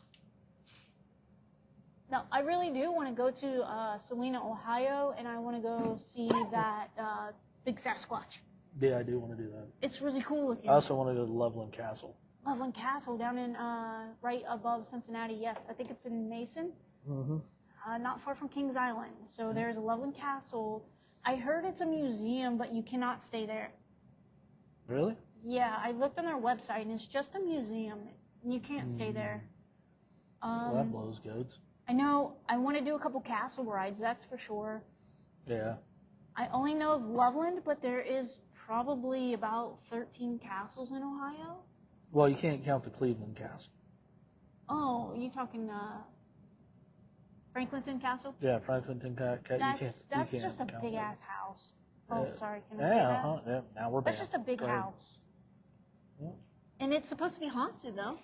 Now, I really do want to go to Salina, Ohio, and I want to go see that big Sasquatch. Yeah, I do want to do that. It's really cool looking. I also want to go to Loveland Castle. Loveland Castle down in right above Cincinnati. Yes, I think it's in Mason, not far from Kings Island. So there's a Loveland Castle. I heard it's a museum, but you cannot stay there. Really? Yeah, I looked on their website, and it's just a museum. You can't stay there. Well, that blows goats. I know I want to do a couple castle rides, that's for sure. Yeah. I only know of Loveland, but there is probably about 13 castles in Ohio. Well, you can't count the Cleveland Castle. Oh, you talking Franklinton Castle? Yeah, Franklinton Castle. That's just a big ass house. Oh, sorry, can I say that? Yeah, now we're That's banned. just a big house. Yeah. And it's supposed to be haunted, though.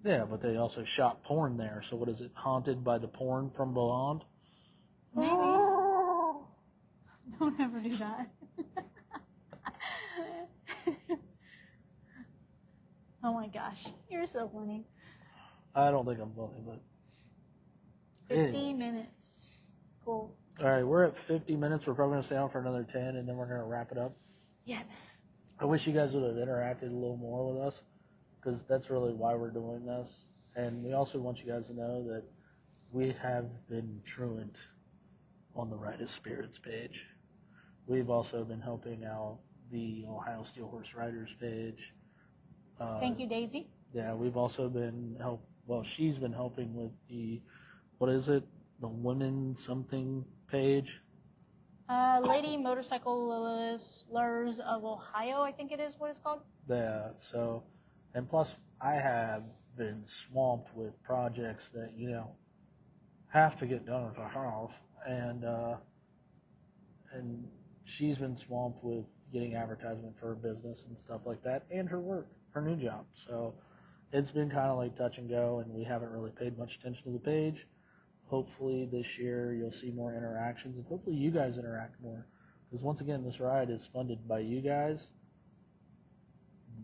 Yeah, but they also shot porn there. So what is it? Haunted by the porn from Beyond? Maybe. Don't ever do that. Oh my gosh, you're so funny. I don't think I'm funny, but 50 minutes. Cool. All right, we're at 50 minutes. We're probably going to stay on for another 10, and then we're going to wrap it up. Yeah. I wish you guys would have interacted a little more with us, because that's really why we're doing this. And we also want you guys to know that we have been truant on the Ride of Spirits page. We've also been helping out the Ohio Steel Horse Riders page. Thank you, Daisy. Yeah, we've also been she's been helping with the, what is it? The Women Something page. Lady Motorcyclers of Ohio, I think it is what it's called. Yeah, so, and plus I have been swamped with projects that, have to get done at the house. And she's been swamped with getting advertisement for her business and stuff like that, and her work, her new job. So it's been kind of like touch and go, and we haven't really paid much attention to the page. Hopefully this year you'll see more interactions, and hopefully you guys interact more. Because once again, this ride is funded by you guys.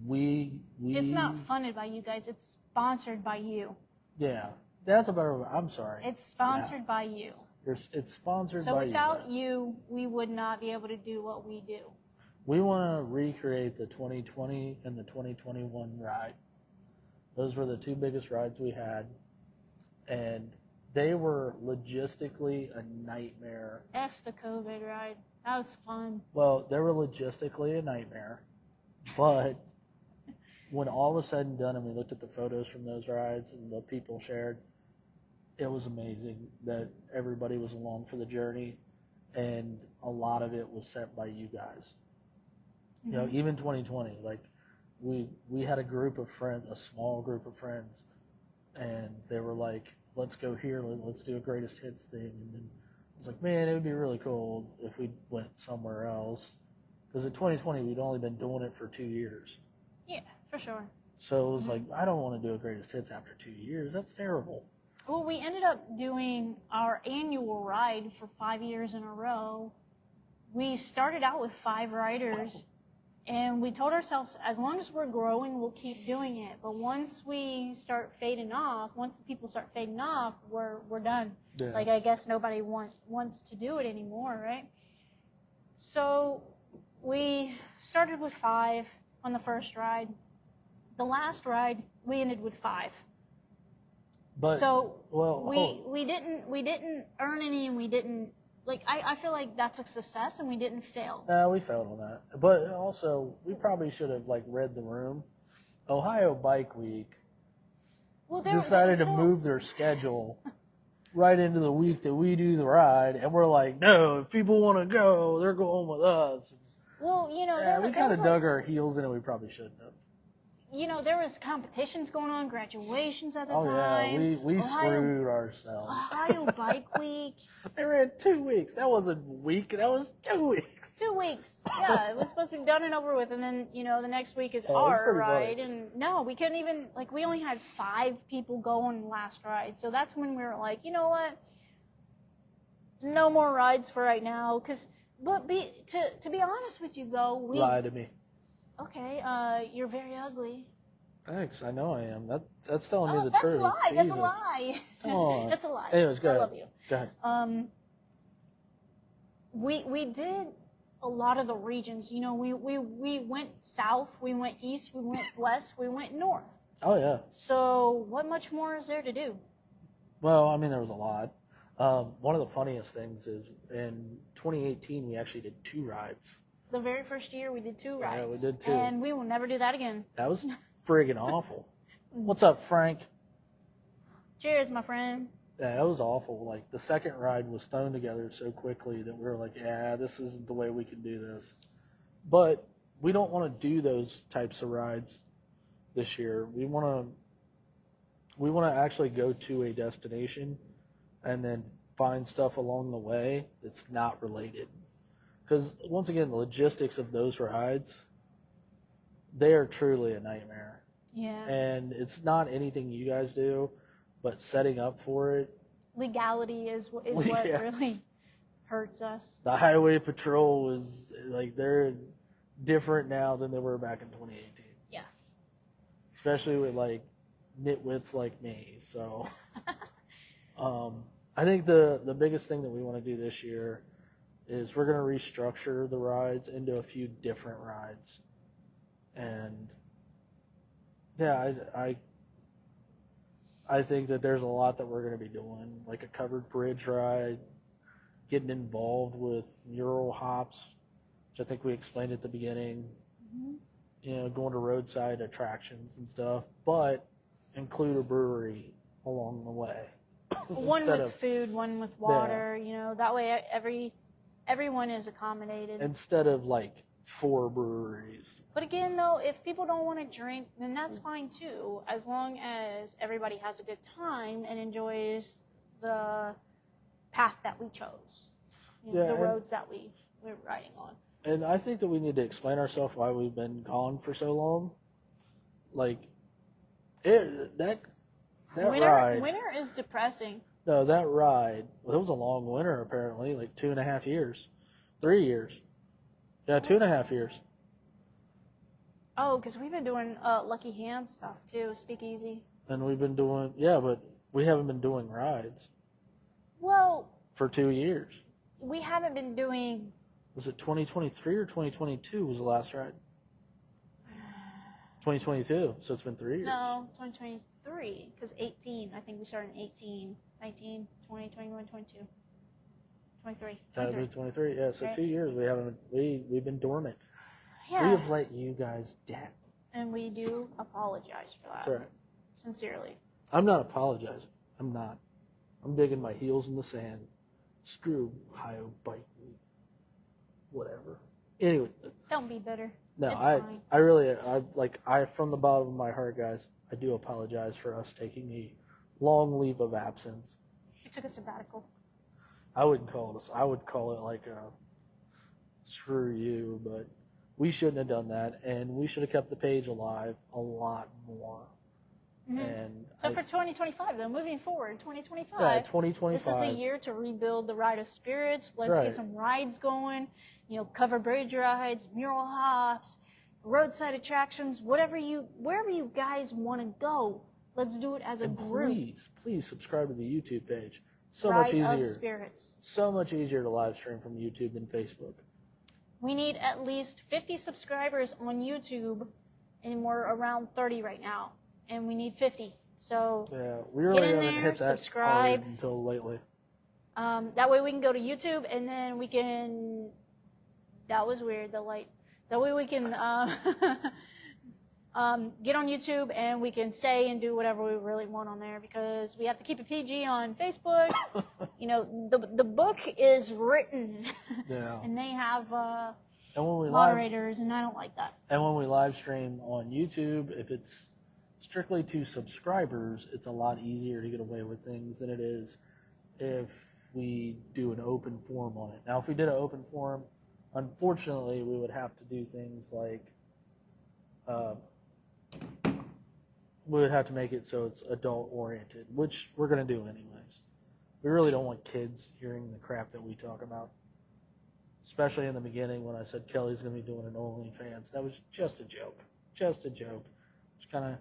It's not funded by you guys. It's sponsored by you. Yeah, that's a better. I'm sorry. It's sponsored by you. It's sponsored by you. So you. without you, we would not be able to do what we do. We want to recreate the 2020 and the 2021 ride. Those were the two biggest rides we had, and they were logistically a nightmare. F the COVID ride. That was fun. Well, they were logistically a nightmare, but when all was said and done and we looked at the photos from those rides and what people shared, it was amazing that everybody was along for the journey, and a lot of it was set by you guys. Mm-hmm. Even 2020, like we had a group of friends, a small group of friends, and they were like, let's go here, let's do a greatest hits thing. And then I was like, man, it would be really cool if we went somewhere else. Because in 2020, we'd only been doing it for 2 years. Yeah, for sure. So it was like, I don't want to do a greatest hits after 2 years. That's terrible. Well, we ended up doing our annual ride for 5 years in a row. We started out with 5 riders, and we told ourselves, as long as we're growing, we'll keep doing it. But once we start fading off, once the people start fading off, we're done. Yeah. Like, I guess nobody wants to do it anymore, right? So we started with 5 on the first ride. The last ride, we ended with 5. But so we didn't earn any, and we didn't. Like, I feel like that's a success, and we didn't fail. No, we failed on that. But also, we probably should have, read the room. Ohio Bike Week decided to move their schedule right into the week that we do the ride. And we're like, no, if people want to go, they're going with us. Well, we kind of dug our heels in it. We probably shouldn't have. There was competitions going on, graduations at the time. time. Yeah, we screwed ourselves. Ohio Bike Week. They ran 2 weeks. That wasn't a week. That was 2 weeks. 2 weeks. Yeah, it was supposed to be done and over with, and then the next week is our ride. Funny. And no, we couldn't even. We only had 5 people go on the last ride, so that's when we were like, you know what? No more rides for right now, to be honest with you, lie to me. Okay, you're very ugly. Thanks, I know I am. That's telling me the truth. That's a lie. Come on. That's a lie. Anyways, go ahead. I love you. Go ahead. We did a lot of the regions. We went south, we went east, we went west, we went north. Oh yeah. So what much more is there to do? Well, I mean, there was a lot. One of the funniest things is in 2018 we actually did 2 rides. The very first year, we did 2 rides. Yeah, we did 2. And we will never do that again. That was friggin' awful. What's up, Frank? Cheers, my friend. Yeah, that was awful. Like, the second ride was thrown together so quickly that we were like, yeah, this isn't the way we can do this. But we don't want to do those types of rides this year. We want to actually go to a destination and then find stuff along the way that's not related. Because, once again, the logistics of those rides, they are truly a nightmare. Yeah. And it's not anything you guys do, but setting up for it. Legality is what Yeah. really hurts us. The highway patrol is, like, they're different now than they were back in 2018. Yeah. Especially with, like, nitwits like me. So, I think the biggest thing that we want to do this year is we're going to restructure the rides into a few different rides. And, yeah, I think that there's a lot that we're going to be doing, like a covered bridge ride, getting involved with mural hops, which I think we explained at the beginning, going to roadside attractions and stuff, but include a brewery along the way. One with food, one with water, that way everyone is accommodated. Instead of like 4 breweries. But again, though, if people don't want to drink, then that's fine too, as long as everybody has a good time and enjoys the path that we chose, the roads that we're riding on. And I think that we need to explain ourselves why we've been gone for so long. Like, that ride. Winter is depressing. No, that ride. Well, it was a long winter apparently, like 2.5 years, 3 years. Yeah, 2.5 years. Oh, because we've been doing Lucky Hands stuff too, Speakeasy. And we've been doing, but we haven't been doing rides. Well, for 2 years. We haven't been doing. Was it 2023 or 2022 was the last ride? 2022, so it's been 3 years. No, 2023, because 18. I think we started in 18, 19, 20, 21, 22, 23. That would be 23. Yeah, so right. 2 years we've been dormant. Yeah. We have let you guys down. And we do apologize for that. That's right. Sincerely. I'm not apologizing. I'm not. I'm digging my heels in the sand. Screw Ohio bite me. Whatever. Anyway. Don't be bitter. No, it's fine. I really, from the bottom of my heart, guys, I do apologize for us taking a long leave of absence. We took a sabbatical. I wouldn't call it I would call it like a screw you, but we shouldn't have done that, and we should have kept the page alive a lot more. Mm-hmm. And so for 2025, though, moving forward, 2025. Yeah, 2025. This is the year to rebuild the Ride of Spirits. Let's get some rides going. Cover bridge rides, mural hops, roadside attractions, wherever you guys want to go. Let's do it as a group. Please subscribe to the YouTube page. So Ride much easier. Of Spirits. So much easier to live stream from YouTube than Facebook. We need at least 50 subscribers on YouTube, and we're around 30 right now. And we need 50. So yeah, we really get in haven't there, hit that subscribe until lately. That way we can go to YouTube, and then we can. That was weird. The light. That way we can get on YouTube, and we can say and do whatever we really want on there, because we have to keep it PG on Facebook. The book is written, yeah, and they have and when we moderators, and I don't like that. And when we live stream on YouTube, if it's strictly to subscribers, it's a lot easier to get away with things than it is if we do an open forum on it. Now, if we did an open forum, unfortunately, we would have to do things like we would have to make it so it's adult-oriented, which we're going to do anyways. We really don't want kids hearing the crap that we talk about, especially in the beginning when I said Kelly's going to be doing an OnlyFans. That was just a joke. Just a joke. Just kind of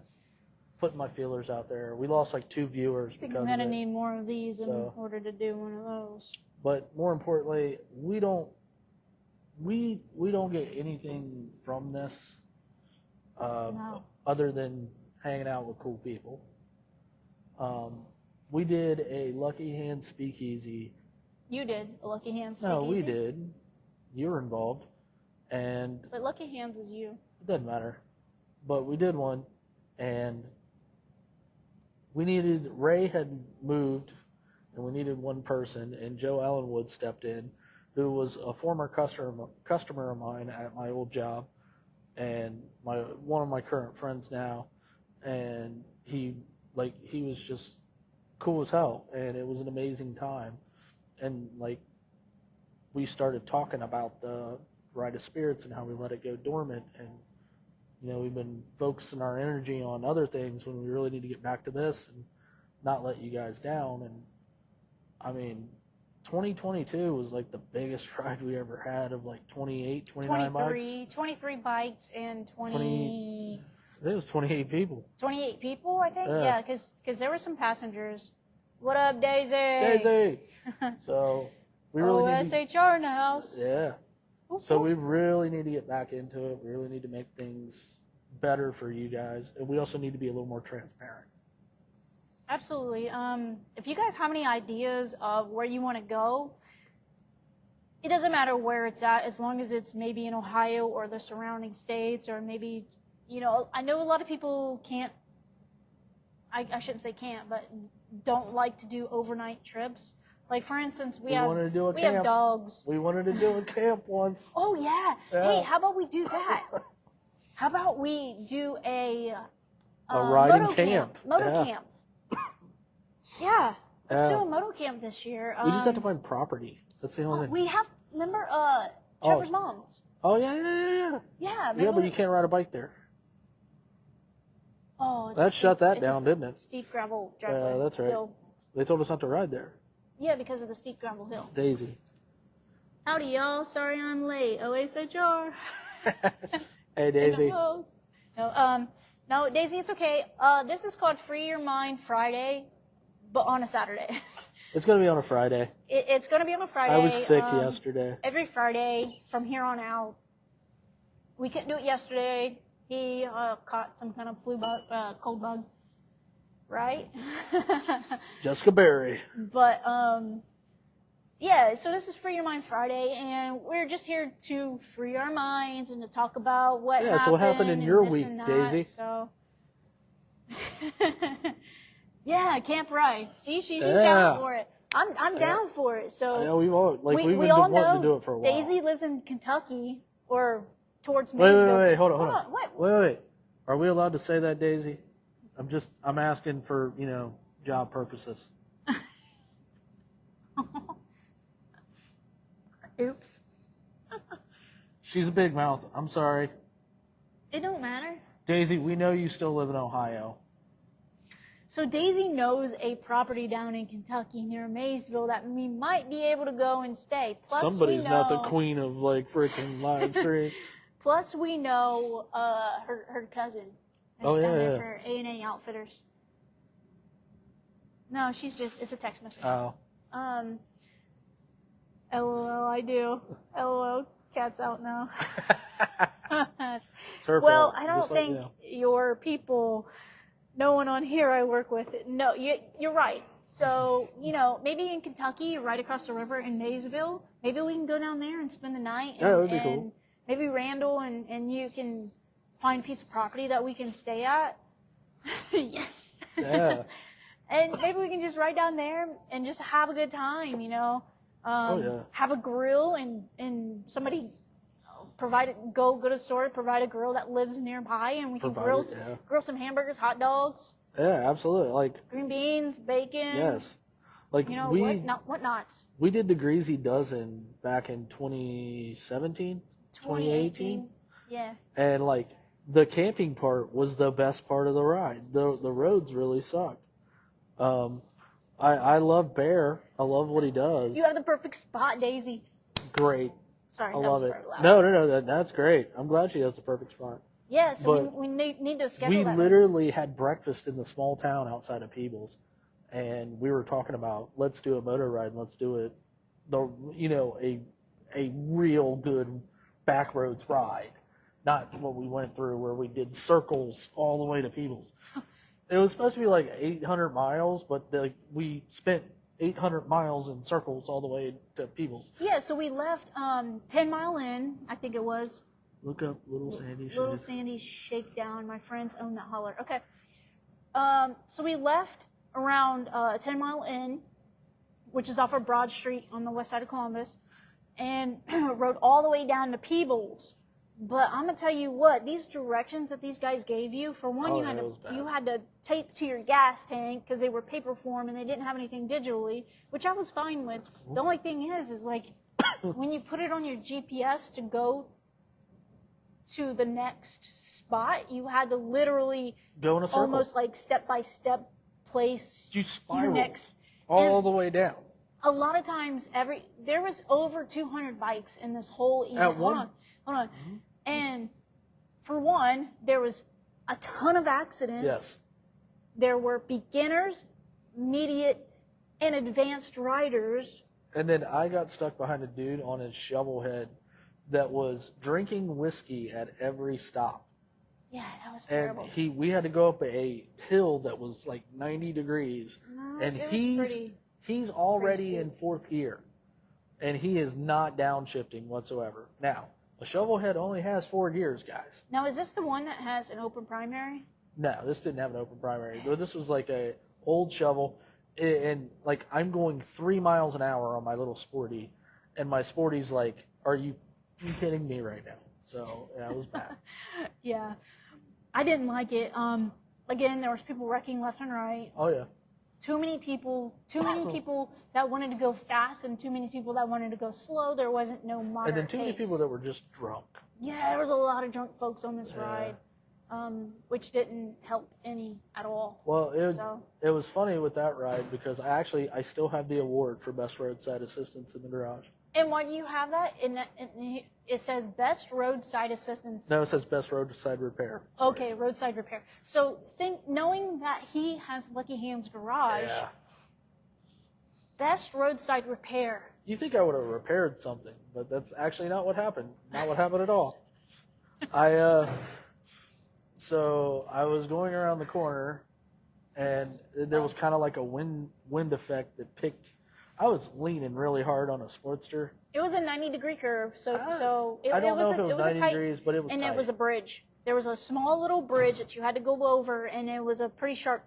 putting my feelers out there. We lost like 2 viewers because of it. I'm going to need more of these in order to do one of those. But more importantly, we don't get anything from this No. other than hanging out with cool people. We did a Lucky Hand Speakeasy. You did a Lucky Hands Speakeasy? No, we did. You were involved. But Lucky Hands is you. It doesn't matter. But we did one, and Ray had moved, and we needed one person, and Joe Ellenwood stepped in, who was a former customer of mine at my old job, and one of my current friends now, and he was just cool as hell, and it was an amazing time, and like we started talking about the Ride of Spirits and how we let it go dormant, and we've been focusing our energy on other things when we really need to get back to this and not let you guys down. And I mean, 2022 was like the biggest ride we ever had of like 29 bikes. 23 bikes and 20. I think it was 28 people. 28 people, I think? Yeah, because there were some passengers. What up, Daisy? Daisy! So we really OSHR in the house. Yeah. So we really need to get back into it. We really need to make things better for you guys. And we also need to be a little more transparent. Absolutely. If you guys have any ideas of where you want to go, it doesn't matter where it's at, as long as it's maybe in Ohio or the surrounding states, or maybe, I know a lot of people can't, I shouldn't say can't, but don't like to do overnight trips. Like, for instance, we have dogs. We wanted to do a camp once. Oh, yeah. Hey, how about we do that? How about we do a riding camp? Moto camp. Yeah. Let's do a moto camp this year. We just have to find property. That's the only thing. We have, remember Trevor's mom's? Oh, yeah. Yeah. Yeah, but you can't ride a bike there. Oh, that shut that down, didn't it? Steep gravel driveway. That's right. Hill. They told us not to ride there. Yeah, because of the steep gravel hill. Daisy. Howdy, y'all. Sorry I'm late. OSHR. Hey, Daisy. No, Daisy, it's okay. This is called Free Your Mind Friday, but on a Saturday. It's going to be on a Friday. It's going to be on a Friday. I was sick yesterday. Every Friday from here on out. We couldn't do it yesterday. He caught some kind of cold bug. Right? Jessica Berry. But, yeah, so this is Free Your Mind Friday, and we're just here to free our minds and to talk about what happened. Yeah, so what happened in your week, Daisy? So, yeah, camp ride. See, she's down for it. I'm down for it. So yeah, we've all been all wanting to do it for a while. Daisy lives in Kentucky, or towards Maysville. Wait, hold on. What? Wait. Are we allowed to say that, Daisy? I'm asking for, job purposes. Oops. She's a big mouth. I'm sorry. It don't matter. Daisy, we know you still live in Ohio. So Daisy knows a property down in Kentucky near Maysville that we might be able to go and stay. Plus, somebody's not the queen of, freaking live stream. Plus, we know her cousin. That's down there for A&A Outfitters. No, it's a text message. Oh. LOL, I do. LOL, cat's out now. It's her well, fault. I don't think your people, no one on here I work with, no, you're right. So, maybe in Kentucky, right across the river in Maysville, maybe we can go down there and spend the night. Yeah, that would be cool. Maybe Randall and you can find a piece of property that we can stay at. Yes. Yeah. And maybe we can just ride down there and just have a good time, have a grill and somebody go to the store, provide a grill that lives nearby, and we can grill some hamburgers, hot dogs. Yeah, absolutely. Green beans, bacon. Yes. What nots? We did the Greasy Dozen back in 2017, 2018. Yeah. And the camping part was the best part of the ride. The roads really sucked. I love Bear. I love what he does. You have the perfect spot, Daisy. Great. Sorry, I that love was it. very loud. No, that's great. I'm glad she has the perfect spot. Yeah, so we need to schedule that. We literally had breakfast in the small town outside of Peebles, and we were talking about, let's do a motor ride. Let's do it, a real good back roads ride, not what we went through where we did circles all the way to Peebles. It was supposed to be 800 miles, but we spent 800 miles in circles all the way to Peebles. Yeah, so we left 10 Mile Inn, I think it was. Look up Little Sandy Shake. Little Sandy Shakedown. My friends own that holler. Okay. So we left around 10 Mile Inn, which is off of Broad Street on the west side of Columbus, and rode all the way down to Peebles. But I'm gonna tell you what, these directions that these guys gave you, for one, you had to tape to your gas tank because they were paper form and they didn't have anything digitally, which I was fine with. The only thing is like when you put it on your GPS to go to the next spot, you had to literally go in a circle, almost like step by step place. You spiral next all the way down. A lot of times, there was over 200 bikes in this whole event. Hold on. Mm-hmm. And for one, there was a ton of accidents. Yes. There were beginners, mediate, and advanced riders. And then I got stuck behind a dude on his shovel head that was drinking whiskey at every stop. Yeah, that was terrible. And we had to go up a hill that was like 90 degrees. And he's already in fourth gear. And he is not downshifting whatsoever. Now, a shovel head only has 4 gears, guys. Now, is this the one that has an open primary? No, this didn't have an open primary. This was like a old shovel. And like I'm going 3 miles an hour on my little Sporty. And my Sporty's like, are you kidding me right now? So, yeah, it was bad. Yeah. I didn't like it. Again, there was people wrecking left and right. Oh, yeah. Too many people that wanted to go fast and too many people that wanted to go slow. There wasn't no moderate And then too many people that were just drunk. Yeah, there was a lot of drunk folks on this ride, which didn't help any at all. Well, it was funny with that ride because I still have the award for best roadside assistance in the garage. And why do you have that? It says best roadside assistance. No, it says best roadside repair. Sorry. Okay, roadside repair. So knowing that he has Lucky Hands Garage, best roadside repair. You think I would have repaired something, but that's actually not what happened. Not what happened at all. So I was going around the corner, and there was kind of like a wind effect that picked. I was leaning really hard on a Sportster. It was a 90-degree curve, so I don't know if it was 90 degrees, but it was tight. And it was a bridge. There was a small little bridge that you had to go over, and it was a pretty sharp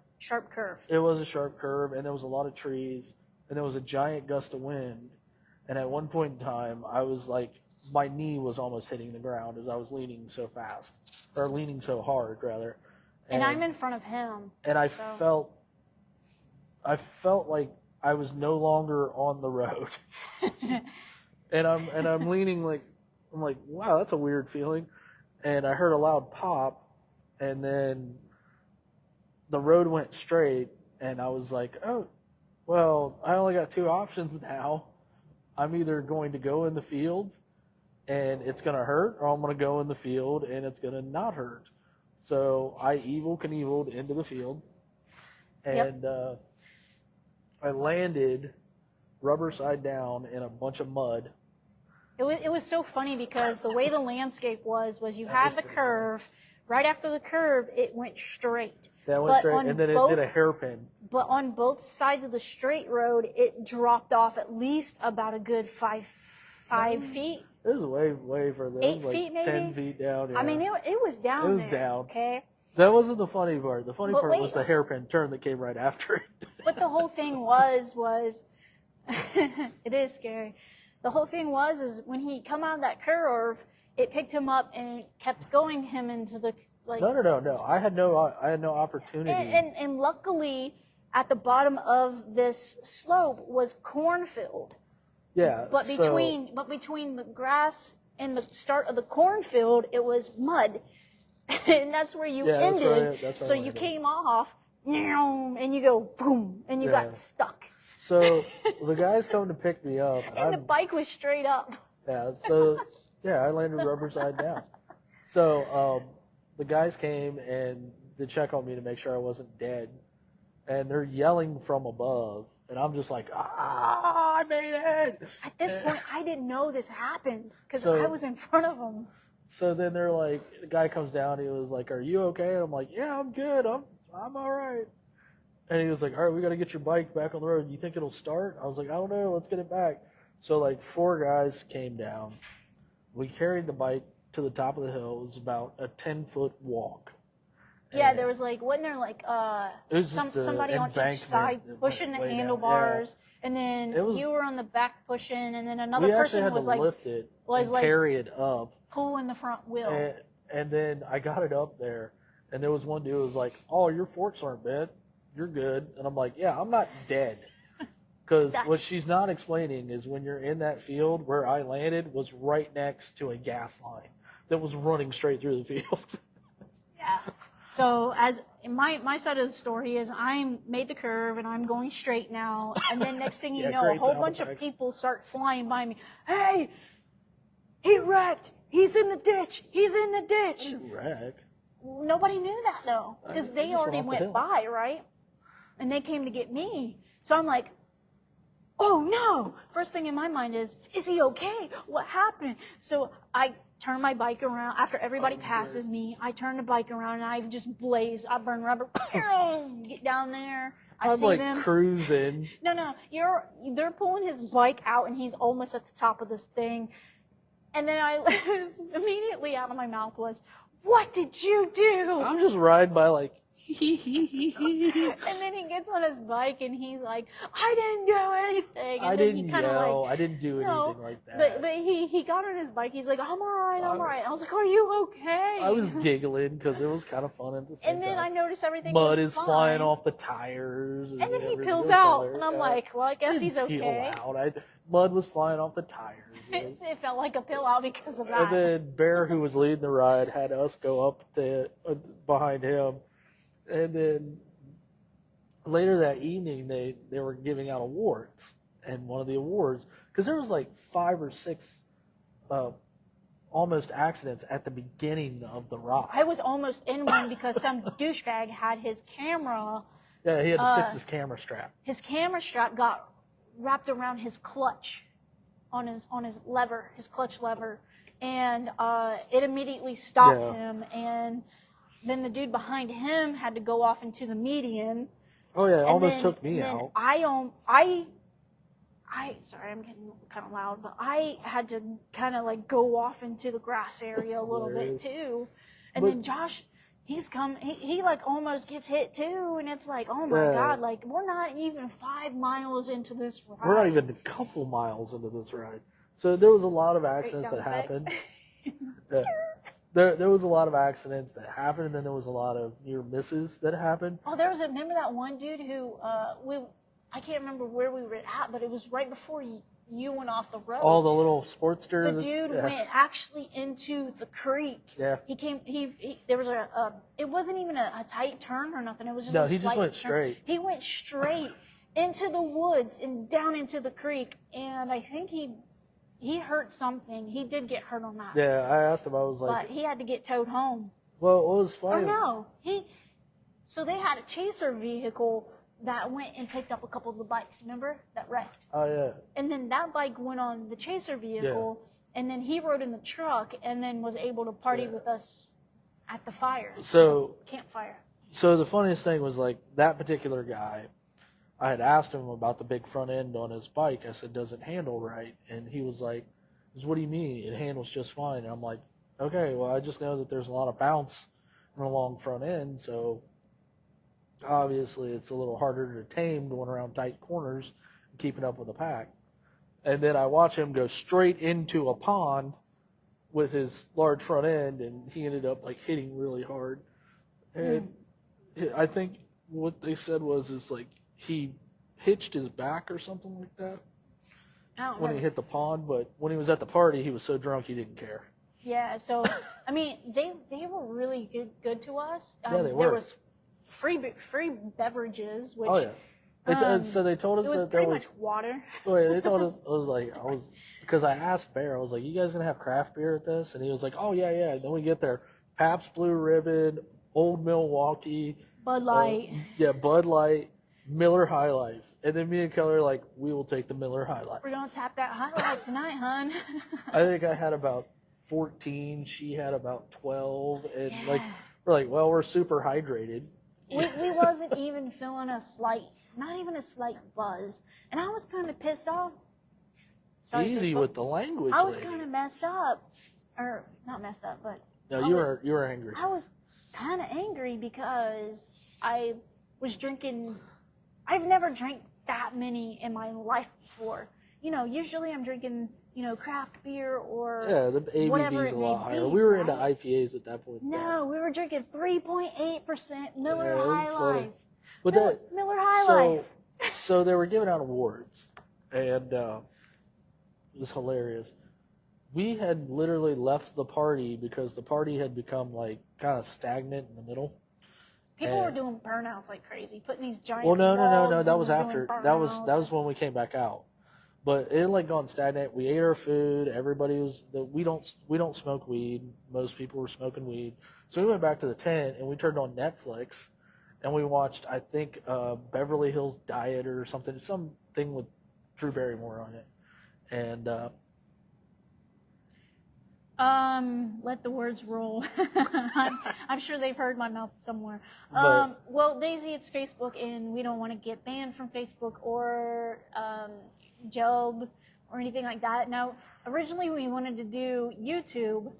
curve. It was a sharp curve, and there was a lot of trees, and there was a giant gust of wind. And at one point in time, I was like, my knee was almost hitting the ground as I was leaning so fast, or leaning so hard, rather. And I'm in front of him. And I felt like I was no longer on the road. and I'm leaning like, I'm like, wow, that's a weird feeling. And I heard a loud pop, and then the road went straight, and I was like, oh, well, I only got 2 options now. I'm either going to go in the field and it's going to hurt, or I'm going to go in the field and it's going to not hurt. So I Evel Knieveled into the field, and I landed rubber side down in a bunch of mud. It was so funny because the way the landscape was you had the curve. Right after the curve, it went straight. That went straight, and then it did a hairpin. But on both sides of the straight road, it dropped off at least about a good 5 feet. It was way further. 8 feet, maybe? 10 feet down. Yeah. I mean, it was down. It was there, down. Okay. That wasn't the funny part. The funny part was the hairpin turn that came right after it. But the whole thing was it is scary. The whole thing is when he come out of that curve, it picked him up and kept going him into the No. I had no opportunity. And luckily, at the bottom of this slope was cornfield. Yeah. But between the grass and the start of the cornfield, it was mud, and that's where you ended. That's right, so you came off, and you go boom, and you got stuck. So the guys come to pick me up, and the bike was straight up. Yeah. So I landed rubber side down. So the guys came and to check on me to make sure I wasn't dead, and they're yelling from above, and I'm just like, I made it. At this point, I didn't know this happened because I was in front of them. So then they're like, the guy comes down, he was like, are you okay? And I'm like, yeah, I'm good. I'm all right. And he was like, all right, we got to get your bike back on the road. You think it'll start? I was like, I don't know. Let's get it back. So like 4 guys came down. We carried the bike to the top of the hill. It was about a 10-foot walk. Yeah, there was like, wasn't there like It was just somebody on each embankment side that went pushing the way down. handlebars, and then was- you were on the back pushing, and then another We actually person had was to like lift it was and like carry it up. pulling the front wheel. And then I got it up there, and there was one dude who was like, "Oh, your forks aren't bent. You're good." And I'm like, "Yeah, I'm not dead." Because what she's not explaining is when you're in that field, where I landed was right next to a gas line that was running straight through the field. Yeah. So as my side of the story is, I made the curve and I'm going straight now, and then next thing you know, a whole bunch of people start flying by me. Hey, he wrecked. He's in the ditch. He's in the ditch. Wreck. Nobody knew that though, because they already went by, right? And they came to get me. So I'm like, oh no! First thing in my mind is he okay? What happened? So I turn my bike around after everybody passes me. I turn the bike around and I just blaze. I burn rubber. Get down there. I see like them cruising. No, they're pulling his bike out and he's almost at the top of this thing. And then I immediately out of my mouth was, "What did you do?" I'm just riding by like. And then he gets on his bike and he's like, "I didn't do anything." And I then didn't he kind of yell. like, I didn't do anything like that. But he got on his bike. He's like, "I'm all right. I'm all right." I was like, "Are you okay?" I was giggling because it was kind of fun at the same time. And then I noticed everything Mud was is fine. flying off the tires. And then he peels out, and I'm like, "Well, I guess he's okay." Peel out. Mud was flying off the tires. It felt like a peel out because of that. And then Bear, who was leading the ride, had us go up to behind him. And then later that evening, they were giving out awards. And one of the awards, because there was like 5 or 6 almost accidents at the beginning of the ride. I was almost in one because some douchebag had his camera. Yeah, he had to fix his camera strap. His camera strap got wrapped around his clutch on his lever, his clutch lever, and it immediately stopped him. And then the dude behind him had to go off into the median. Oh yeah, it almost took me out. Sorry, I'm getting kind of loud, but I had to kind of like go off into the grass area a little bit too. And then Josh, he's come, he like almost gets hit too. And it's like, oh my God, like we're not even 5 miles into this ride. We're not even a couple miles into this ride. So there was a lot of accidents that happened. There was a lot of accidents that happened, and then there was a lot of near misses that happened. Oh, remember that one dude who, I can't remember where we were at, but it was right before you went off the road. All the little Sportster. The dude went actually into the creek. Yeah. There was it wasn't even a tight turn or nothing. It was just he just went straight. He went straight into the woods and down into the creek, and I think he hurt something. He did get hurt on that. Yeah, I asked him, I was like... But he had to get towed home. Well, it was funny. Or no, so they had a chaser vehicle that went and picked up a couple of the bikes, remember? That wrecked. Oh, yeah. And then that bike went on the chaser vehicle, and then he rode in the truck and then was able to party with us at the fire. Campfire. So the funniest thing was, like, that particular guy, I had asked him about the big front end on his bike. I said, does it handle right? And he was like, what do you mean? It handles just fine. And I'm like, okay, well, I just know that there's a lot of bounce on a long front end, so obviously it's a little harder to tame going around tight corners and keeping up with the pack. And then I watch him go straight into a pond with his large front end, and he ended up like hitting really hard. And I think what they said is like he hitched his back or something like that when he hit the pond, but when he was at the party, he was so drunk he didn't care. Yeah, so I mean, they were really good to us. Yeah, they were. There was free beverages, which so they told us it was that there pretty was much water. Wait, they told us because I asked Bear, I was like, "You guys gonna have craft beer at this?" And he was like, "Oh yeah." And then we get there, Pabst Blue Ribbon, Old Milwaukee, Bud Light, Bud Light, Miller High Life, and then me and Kelly are like, "We will take the Miller High Life." We're gonna tap that High Life tonight, hon. I think I had about 14. She had about 12, and we're like, well, we're super hydrated. We wasn't even feeling not even a slight buzz, and I was kind of pissed off. Sorry, easy with the language. I was kind of messed up, or not messed up, but no, you were angry. I was kind of angry because I was drinking. I've never drank that many in my life before. You know, usually I'm drinking, craft beer or the whatever ABV's it a may lot higher. be, We were right? into IPAs at that point. No, we were drinking 3.8% Miller Yeah, it was High funny. Life. But Miller High Life. So they were giving out awards, and it was hilarious. We had literally left the party because the party had become like kind of stagnant in the middle. People were doing burnouts like crazy, putting these giant. Well, no. logs That and was doing after. That was burnouts. when we came back out. But it had like gone stagnant. We ate our food. Everybody was. We don't smoke weed. Most people were smoking weed. So we went back to the tent and we turned on Netflix, and we watched I think Beverly Hills Diet or something with Drew Barrymore on it, and. Let the words roll. I'm sure they've heard my mouth somewhere. But, well, Daisy, it's Facebook, and we don't want to get banned from Facebook or Job or anything like that. Now, originally we wanted to do YouTube,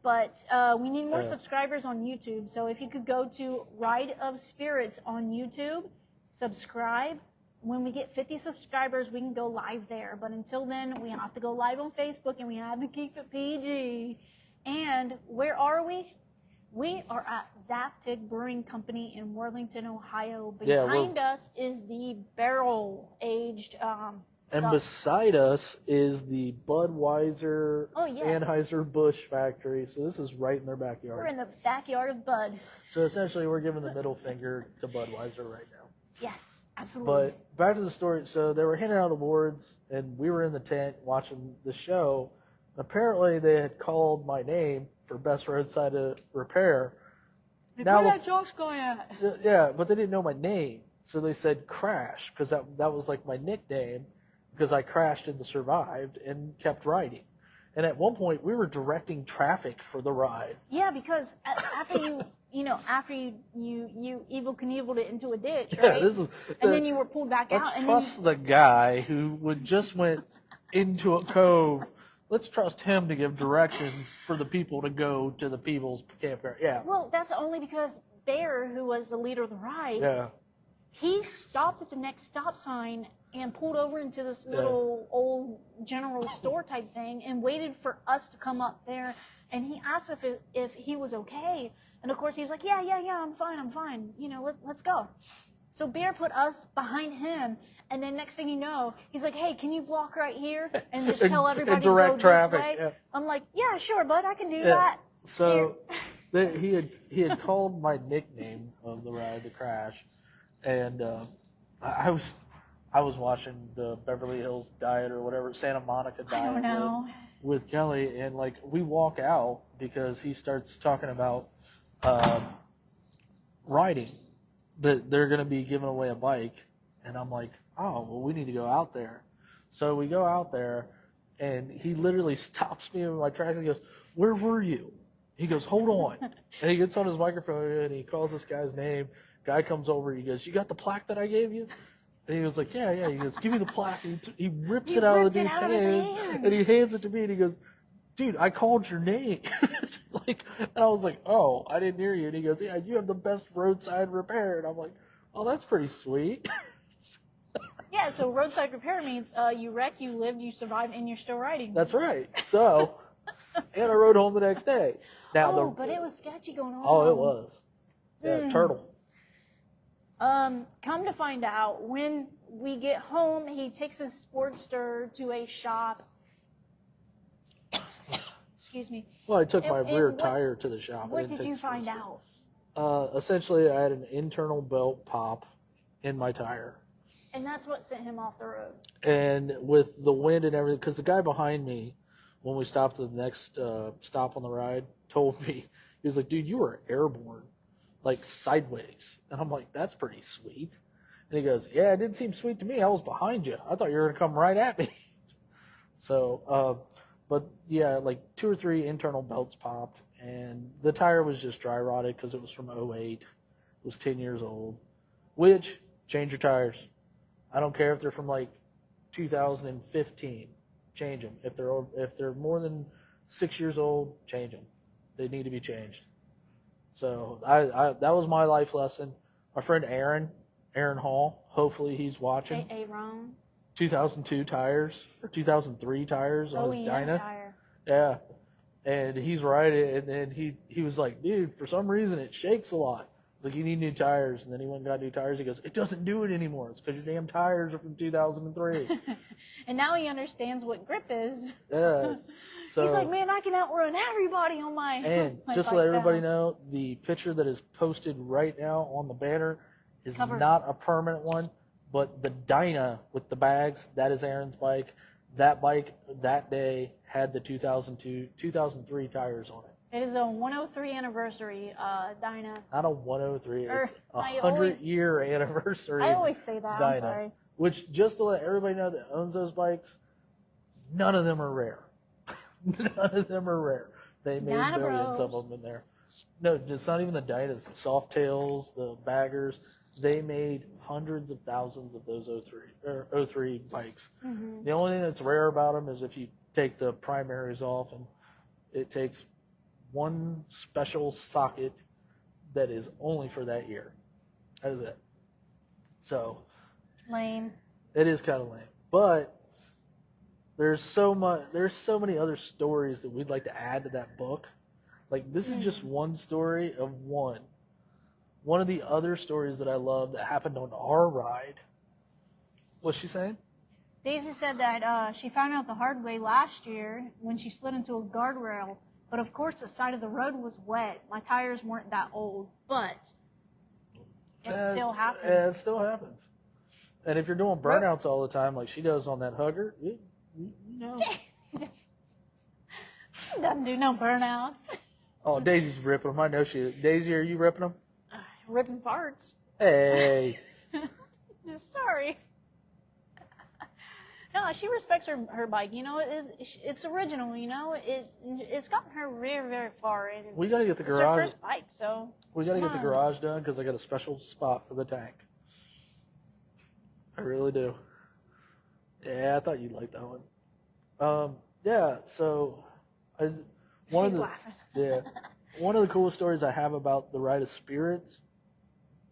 but we need more subscribers on YouTube. So if you could go to RideofSpirits on YouTube, subscribe. When we get 50 subscribers, we can go live there. But until then, we have to go live on Facebook, and we have to keep it PG. And where are we? We are at Zaftig Brewing Company in Worthington, Ohio. Behind us is the barrel-aged and beside us is the Budweiser Anheuser-Busch factory. So this is right in their backyard. We're in the backyard of Bud. So essentially, we're giving the middle finger to Budweiser right now. Yes, absolutely. But back to the story. So they were handing out awards, and we were in the tent watching the show. Apparently, they had called my name for best roadside repair. Now where that Josh going at? Yeah, but they didn't know my name, so they said Crash because that was like my nickname because I crashed and survived and kept riding. And at one point, we were directing traffic for the ride. Yeah, because after you Evel Knieveled it into a ditch, right? Yeah, and then you were pulled back out. Let's trust the guy who just went into a cove. Let's trust him to give directions for the people to go to the people's campground. Yeah. Well, that's only because Bear, who was the leader of the ride, he stopped at the next stop sign and pulled over into this little old general store type thing and waited for us to come up there. And he asked if he was okay. And of course he's like, yeah, I'm fine. Let's go. So Bear put us behind him, and then next thing you know, he's like, hey, can you block right here and just tell everybody to go traffic, this way? yeah. I'm like, yeah, sure, bud, I can do that. So he had called my nickname of the ride, the Crash, and I was watching the Beverly Hills Diet or whatever, Santa Monica Diet with Kelly, and like we walk out because he starts talking about riding. That they're going to be giving away a bike, and I'm like, oh, well, we need to go out there. So we go out there, and he literally stops me in my tracks and he goes, where were you? He goes, hold on. And he gets on his microphone, and he calls this guy's name. Guy comes over, he goes, you got the plaque that I gave you? And he was like, yeah. He goes, give me the plaque. And he rips it out of the dude's hand, and he hands it to me, and he goes, dude, I called your name. And I was like, oh, I didn't hear you. And he goes, yeah, you have the best roadside repair. And I'm like, oh, that's pretty sweet. Yeah, so roadside repair means you wreck, you lived, you survived, and you're still riding. That's right. So, and I rode home the next day. Now, but it was sketchy going on. Oh, it was. Yeah, turtle. Come to find out, when we get home, he takes his Sportster to a shop. Excuse me. Well, I took my rear tire to the shop. What did you find out? Essentially, I had an internal belt pop in my tire. And that's what sent him off the road. And with the wind and everything, because the guy behind me, when we stopped at the next stop on the ride, told me, he was like, dude, you were airborne, like sideways. And I'm like, that's pretty sweet. And he goes, yeah, it didn't seem sweet to me. I was behind you. I thought you were going to come right at me. So, but yeah, like 2 or 3 internal belts popped, and the tire was just dry rotted because it was from 08. It was 10 years old, which, change your tires. I don't care if they're from like 2015, change them. If they're more than 6 years old, change them. They need to be changed. So that was my life lesson. My friend Aaron Hall, hopefully he's watching. Aaron. 2002 tires or 2003 tires on his Dyna. Tire. Yeah. And he's riding it, and then he was like, dude, for some reason it shakes a lot. Like, you need new tires. And then he went and got new tires. He goes, it doesn't do it anymore. It's because your damn tires are from 2003. And now he understands what grip is. Yeah. So, he's like, man, I can outrun everybody on my. And my just to bike let everybody now. know, the picture that is posted right now on the banner is Cover. not a permanent one, but the Dyna with the bags, that is Aaron's bike. That bike that day had the 2003 tires on it. It is a 103 anniversary Dyna. Not a 103, it's a I 100-year anniversary. I always say that, Dyna, I'm sorry. Which, just to let everybody know that owns those bikes, none of them are rare. None of them are rare. They made Dyna millions Bros. of them in there. No, it's not even the Dynas, the soft tails, the baggers. They made hundreds of thousands of those 03 bikes. Mm-hmm. The only thing that's rare about them is if you take the primaries off, and it takes one special socket that is only for that year. That is it. So Lame. it is kind of lame, but there's so many other stories that we'd like to add to that book. Like, this is just one story of one. One of the other stories that I love that happened on our ride. What's she saying? Daisy said that she found out the hard way last year when she slid into a guardrail. But of course, the side of the road was wet. My tires weren't that old, but it still happens. Yeah, it still happens. And if you're doing burnouts all the time, like she does on that hugger, you know. She doesn't do no burnouts. Oh, Daisy's ripping them. I know she is. Daisy, are you ripping them? Ripping farts. Hey. Sorry. No, she respects her bike. You know, it's original. You know, it's gotten her very, very far. And We got to get the garage. It's her first bike, so We got to get the garage done because I got a special spot for the tank. I really do. Yeah, I thought you'd like that one. Yeah, so She's laughing. Yeah, one of the coolest stories I have about the Ride of Spirits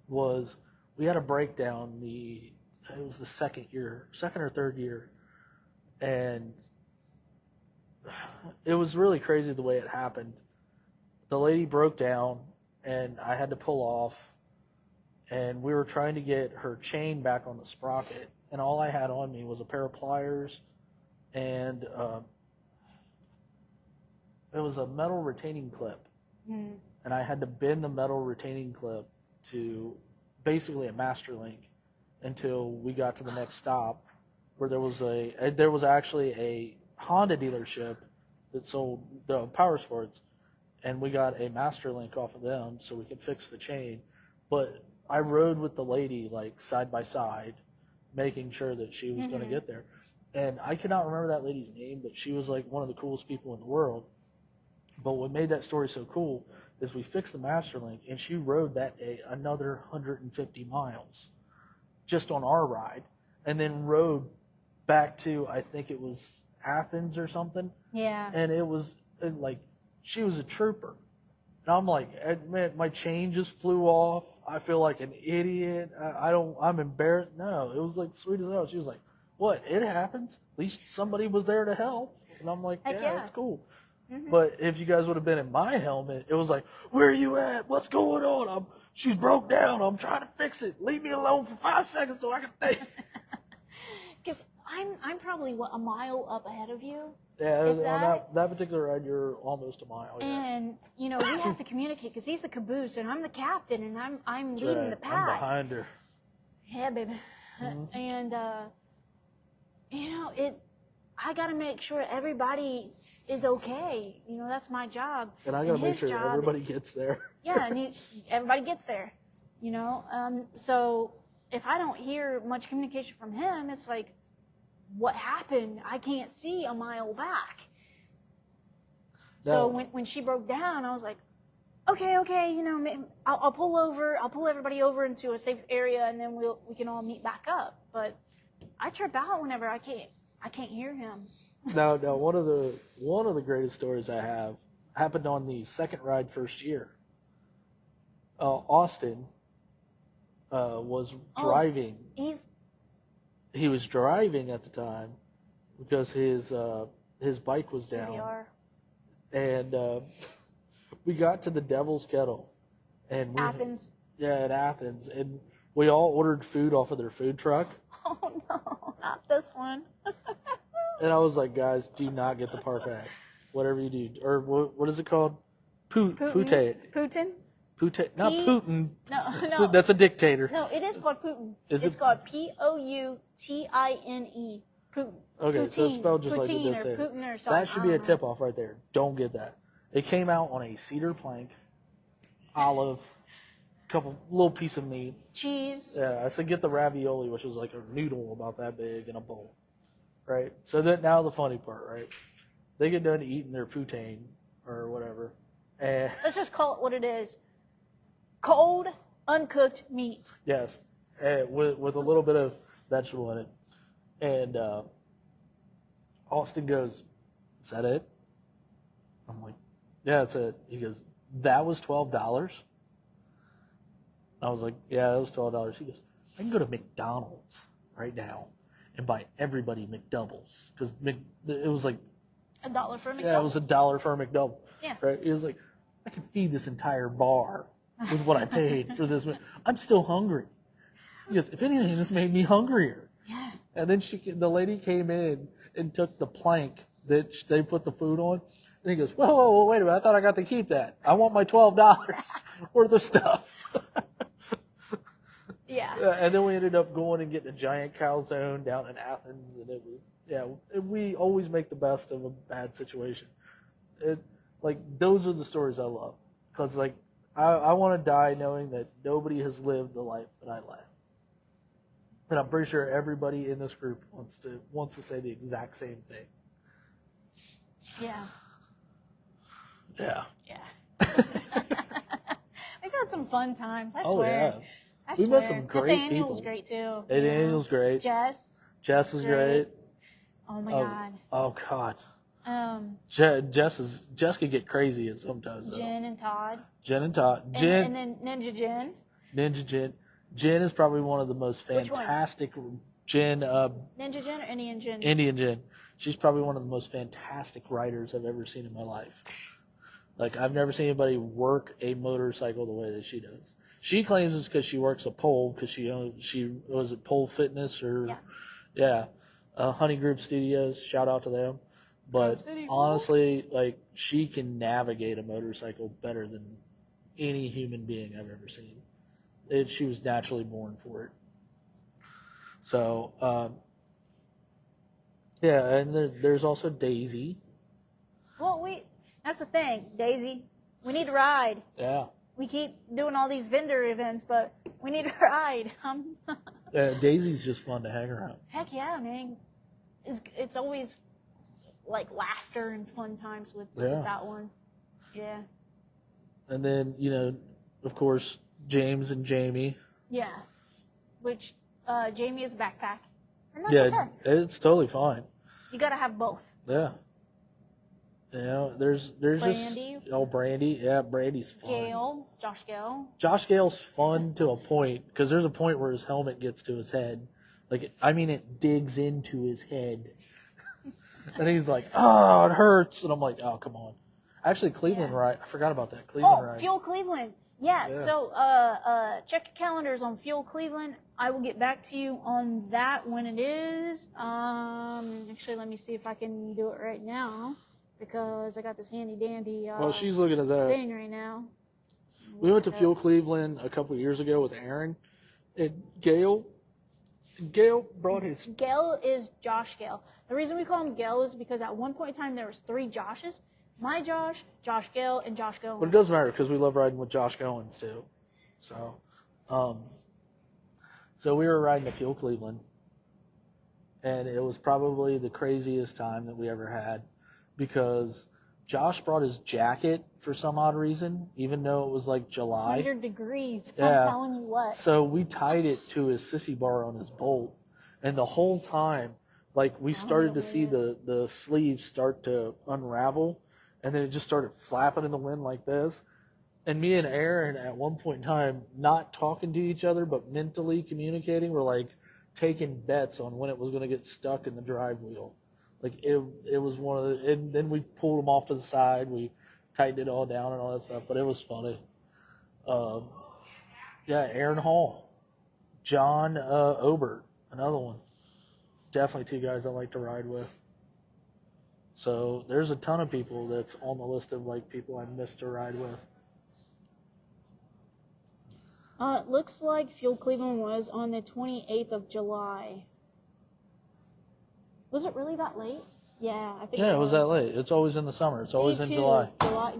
was we had a breakdown. It was the second or third year, and it was really crazy the way it happened. The lady broke down, and I had to pull off, and we were trying to get her chain back on the sprocket, and all I had on me was a pair of pliers, and it was a metal retaining clip, and I had to bend the metal retaining clip to basically a master link until we got to the next stop, where there was actually a Honda dealership that sold the power sports, and we got a master link off of them so we could fix the chain. But I rode with the lady like side by side, making sure that she was going to get there. And I cannot remember that lady's name, but she was like one of the coolest people in the world. But what made that story so cool is we fixed the master link, and she rode that day another 150 miles just on our ride, and then rode back to, I think it was Athens or something. Yeah. And it was like, she was a trooper. And I'm like, man, my chain just flew off. I feel like an idiot. I'm embarrassed. No, it was like sweet as hell. She was like, what? It happens. At least somebody was there to help. And I'm like, yeah, that's cool. But if you guys would have been in my helmet, it was like, where are you at? What's going on? She's broke down. I'm trying to fix it. Leave me alone for 5 seconds so I can think. Because I'm probably a mile up ahead of you. Yeah, on that particular ride, you're almost a mile. Yeah. And you know, we have to communicate because he's the caboose and I'm the captain and I'm That's leading right. the pack. I'm behind her. Yeah, baby. And you know, I got to make sure everybody is okay. You know, that's my job. And I got to make sure everybody gets there. Yeah, and everybody gets there. You know, so if I don't hear much communication from him, it's like, what happened? I can't see a mile back. So when she broke down, I was like, okay, you know, I'll pull over. I'll pull everybody over into a safe area, and then we can all meet back up. But I trip out whenever I can't hear him. Now, one of the greatest stories I have happened on the second ride first year. Austin was driving. He was driving at the time because his bike was down. CBR. And we got to the Devil's Kettle. And Athens. Yeah, in Athens. And we all ordered food off of their food truck. Oh, no, not this one. And I was like, guys, do not get the park pack. Whatever you do. Or what is it called? Putin? Not Putin. No. That's a dictator. No, it is called Putin. It's called Poutine. Putin. Okay, Poutine, so it's spelled just like Poutine it or is. Putin or something. That should be a tip-off right there. Don't get that. It came out on a cedar plank, olive, couple little piece of meat, cheese. Yeah, I said get the ravioli, which is like a noodle about that big in a bowl, right? So that now the funny part, right? They get done eating their poutine or whatever, and let's just call it what it is: cold, uncooked meat. Yes, and with a little bit of vegetable in it, and Austin goes, "Is that it?" I'm like, "Yeah, that's it." He goes, "That was $12?" I was like, "Yeah, that was $12." He goes, "I can go to McDonald's right now and buy everybody McDoubles because it was like $1 for a McDouble." Yeah, it was $1 for a McDouble. Yeah. Right. He was like, "I could feed this entire bar with what I paid for this. I'm still hungry." He goes, "If anything, this made me hungrier." Yeah. And then the lady came in and took the plank that they put the food on. And he goes, whoa, wait a minute. I thought I got to keep that. I want my $12 worth of stuff. Yeah. And then we ended up going and getting a giant calzone down in Athens. And it was, we always make the best of a bad situation. Those are the stories I love. Because, I want to die knowing that nobody has lived the life that I led. And I'm pretty sure everybody in this group wants to say the exact same thing. Yeah. Yeah. Yeah. We've had some fun times, I swear. Yeah. We met some great Nathaniel people. was great too. Nathaniel's great. Jess is great. Oh my God. Oh God. Jess could get crazy at sometimes. Jen and Todd. And then Ninja Jen. Ninja Jen. Jen is probably one of the most fantastic. Jen. Ninja Jen or Indian Jen? Indian Jen. She's probably one of the most fantastic riders I've ever seen in my life. I've never seen anybody work a motorcycle the way that she does. She claims it's because she works a pole, because she was at Pole Fitness or Honey Group Studios. Shout out to them. But honestly, she can navigate a motorcycle better than any human being I've ever seen. She was naturally born for it. So, and there's also Daisy. Well, that's the thing, Daisy. We need to ride. Yeah. We keep doing all these vendor events, but we need to ride. Daisy's just fun to hang around. Heck yeah, man. It's always laughter and fun times with that one. Yeah. And then, of course, James and Jamie. Yeah. Which Jamie is a backpack. And that's okay. It's totally fine. You gotta have both. Yeah. There's Brandy. Brandy. Yeah, Brandy's fun. Josh Gale. Josh Gale's fun to a point, because there's a point where his helmet gets to his head. It digs into his head. And he's like, "Oh, it hurts." And I'm like, "Oh, come on." Actually, Cleveland ride. I forgot about that. Cleveland ride. Fuel Cleveland. Yeah. So check your calendars on Fuel Cleveland. I will get back to you on that when it is. Actually, let me see if I can do it right now, because I got this handy dandy she's looking at that thing right now. We went to Fuel Cleveland a couple of years ago with Aaron, and Gale brought his. Gale is Josh Gale. The reason we call him Gale is because at one point in time there was 3 Joshes. My Josh, Josh Gale, and Josh Goins. But it doesn't matter, because we love riding with Josh Goins too. So, so we were riding to Fuel Cleveland, and it was probably the craziest time that we ever had, because Josh brought his jacket for some odd reason, even though it was July. 100 degrees. Yeah. I'm telling you what. So we tied it to his sissy bar on his bolt, and the whole time, we started to see the sleeves start to unravel, and then it just started flapping in the wind like this. And me and Aaron at one point in time, not talking to each other, but mentally communicating, were like taking bets on when it was going to get stuck in the drive wheel. Like it was one of the, and then we pulled them off to the side. We tightened it all down and all that stuff, but it was funny. Yeah, Aaron Hall, John Obert, another one. Definitely two guys I like to ride with. So there's a ton of people that's on the list of like people I miss to ride with. It looks like Fuel Cleveland was on the 28th of July. Was it really that late? Yeah, I think Yeah, it was that late. It's always in the summer. It's always in July.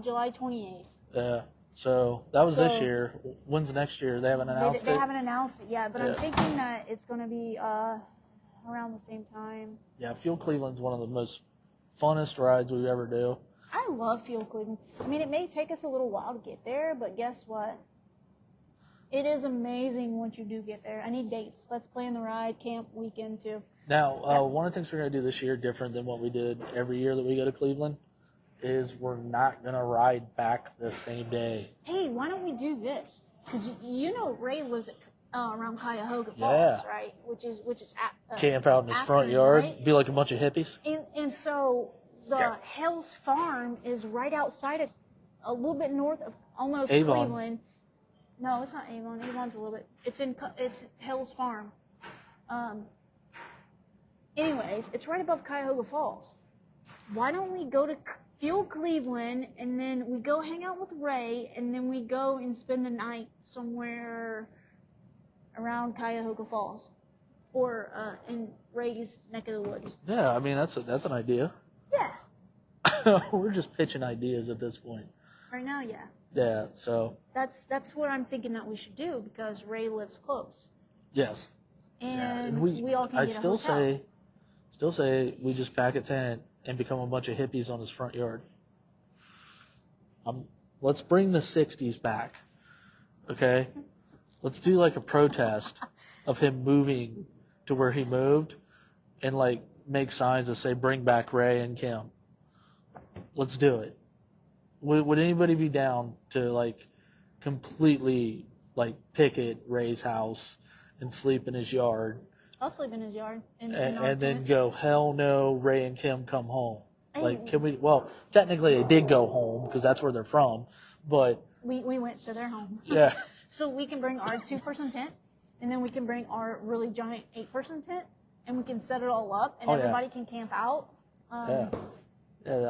July 28th. Yeah. So that was this year. When's next year? They haven't announced it? They haven't announced it yet, but I'm thinking that it's going to be around the same time. Yeah, Fuel Cleveland's one of the most funnest rides we ever do. I love Fuel Cleveland. I mean, it may take us a little while to get there, but guess what? It is amazing once you do get there. I need dates. Let's plan the ride, camp, weekend too. Now, one of the things we're going to do this year, different than what we did every year that we go to Cleveland, is we're not going to ride back the same day. Hey, why don't we do this? Because you know Ray lives at, around Cuyahoga Falls, right? Which is at camp out in his front yard, right? Be like a bunch of hippies. And so the Hell's Farm is right outside of, a little bit north of almost Avon. Cleveland. No, it's not Avon. Avon's a little bit. It's Hell's Farm. Anyways, it's right above Cuyahoga Falls. Why don't we go to Fuel Cleveland, and then we go hang out with Ray, and then we go and spend the night somewhere around Cuyahoga Falls, or in Ray's neck of the woods. Yeah, I mean that's an idea. Yeah. We're just pitching ideas at this point. Right now, yeah. Yeah, so that's what I'm thinking that we should do because Ray lives close. Yes. And we all can get a hotel. Still say we just pack a tent and become a bunch of hippies on his front yard. Let's bring the 60s back, okay? Let's do like a protest of him moving to where he moved and like make signs that say bring back Ray and Kim. Let's do it. Would anybody be down to like completely like picket Ray's house and sleep in his yard? I'll sleep in his yard. And then go, hell no, Ray and Kim come home. Like, can we? Well, technically they did go home because that's where they're from, but we went to their home. Yeah. So we can bring our 2-person tent, and then we can bring our really giant 8-person tent, and we can set it all up, and everybody can camp out. Yeah,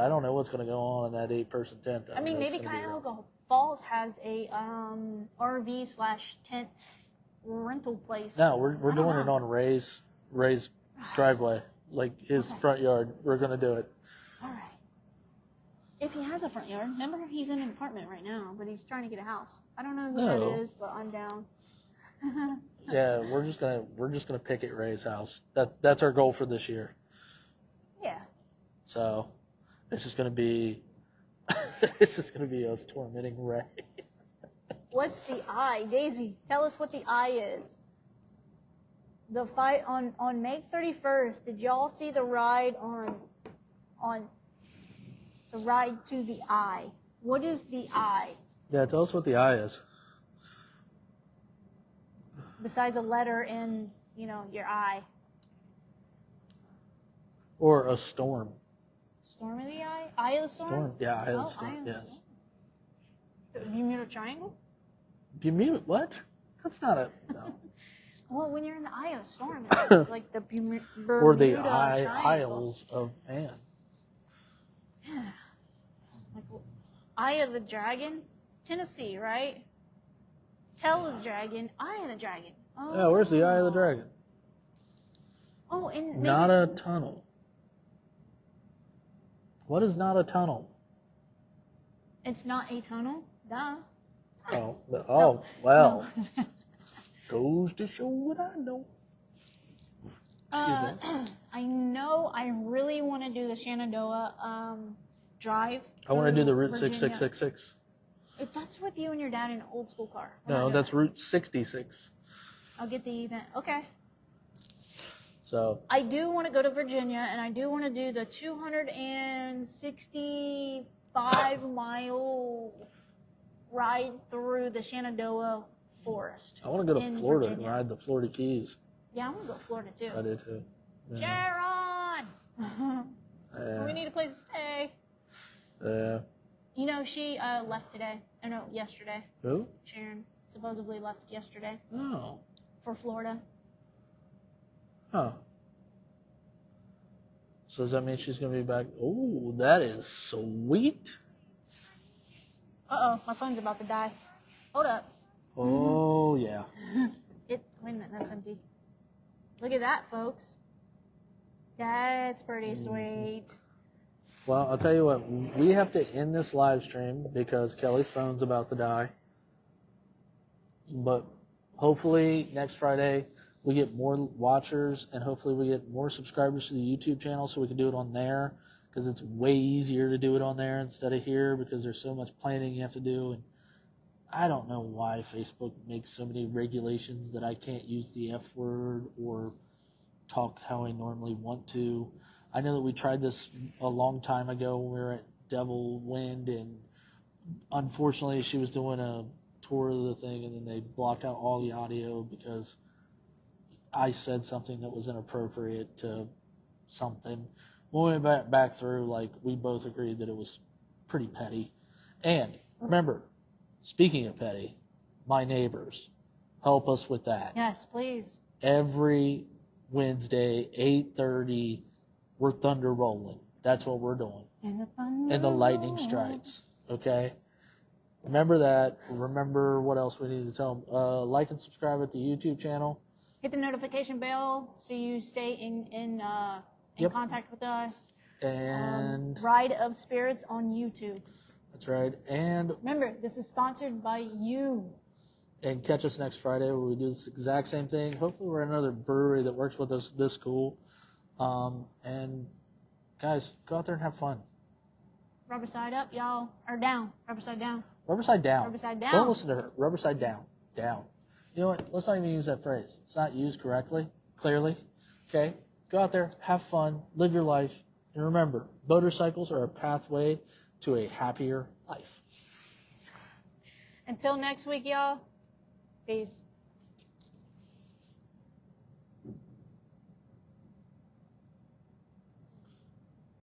I don't know what's going to go on in that 8-person tent. I mean, maybe Cuyahoga Falls has a RV/tent rental place. No, we're doing it on Ray's driveway, like his front yard. We're going to do it. All right. If he has a front yard, remember he's in an apartment right now, but he's trying to get a house. I don't know who that is, but I'm down. Yeah, we're just gonna picket Ray's house. That's our goal for this year. Yeah. So it's just gonna be us tormenting Ray. What's the I? Daisy, tell us what the I is. The fight on May 31st. Did y'all see the ride on the ride to the I? What is the I? Yeah, tell us what the I is. Besides a letter in, your eye. Or a storm. Storm of the eye? Eye of the storm? Yeah, eye of the storm. Yes. Bermuda Triangle? Bermuda? What? That's not a no. Well, when you're in the eye of the storm, it's like the Bermuda or the Triangle. Isles of Man. Yeah. Like, Eye of the Dragon? Tennessee, right? Tail of the Dragon, Eye of the Dragon. Oh. Yeah, where's the Eye of the Dragon? Oh, and maybe... Not a tunnel. What is not a tunnel? It's not a tunnel? Duh. Oh, well. No. Goes to show what I know. Excuse me. I know I really want to do the Shenandoah drive. I want to do the Route Virginia. 6666. If that's with you and your dad in an old school car. No, that's Route 66. I'll get the event. Okay. So I do want to go to Virginia, and I do want to do the 265-mile ride through the Shenandoah Forest. I want to go to in Florida Virginia. and ride the Florida Keys. Yeah, I want to go to Florida too. I do too. Yeah. Sharon! We need a place to stay. Yeah. You know, she left today. Oh, no, yesterday. Who? Sharon supposedly left yesterday Oh. for Florida. Huh. So does that mean she's going to be back? Oh, that is sweet. Uh-oh, my phone's about to die. Hold up. Oh, yeah. Wait a minute, that's empty. Look at that, folks. That's pretty sweet. Well, I'll tell you what. We have to end this live stream because Kelly's phone's about to die. But hopefully next Friday we get more watchers and hopefully we get more subscribers to the YouTube channel so we can do it on there because it's way easier to do it on there instead of here because there's so much planning you have to do. And I don't know why Facebook makes so many regulations that I can't use the F word or talk how I normally want to. I know that we tried this a long time ago when we were at Devil Wind, and unfortunately she was doing a tour of the thing and then they blocked out all the audio because I said something that was inappropriate to something. When we went back through, like, we both agreed that it was pretty petty. And remember, speaking of petty, my neighbors, help us with that. Yes, please. Every Wednesday, 8:30, we're thunder rolling. That's what we're doing. And the lightning strikes. Okay? Remember that. Remember what else we need to tell them. Like and subscribe at the YouTube channel. Hit the notification bell so you stay in contact with us. And RideofSpirits on YouTube. that's right. And remember, this is sponsored by you. And catch us next Friday where we do this exact same thing. Hopefully we're at another brewery that works with us this cool. And guys, go out there and have fun. Rubber side up, y'all. Or down. Rubber side down. Rubber side down. Rubber side down. Don't listen to her. Rubber side down. Down. You know what? Let's not even use that phrase. It's not used correctly, clearly. Okay? Go out there, have fun, live your life, and remember, motorcycles are a pathway to a happier life. Until next week, y'all. Peace.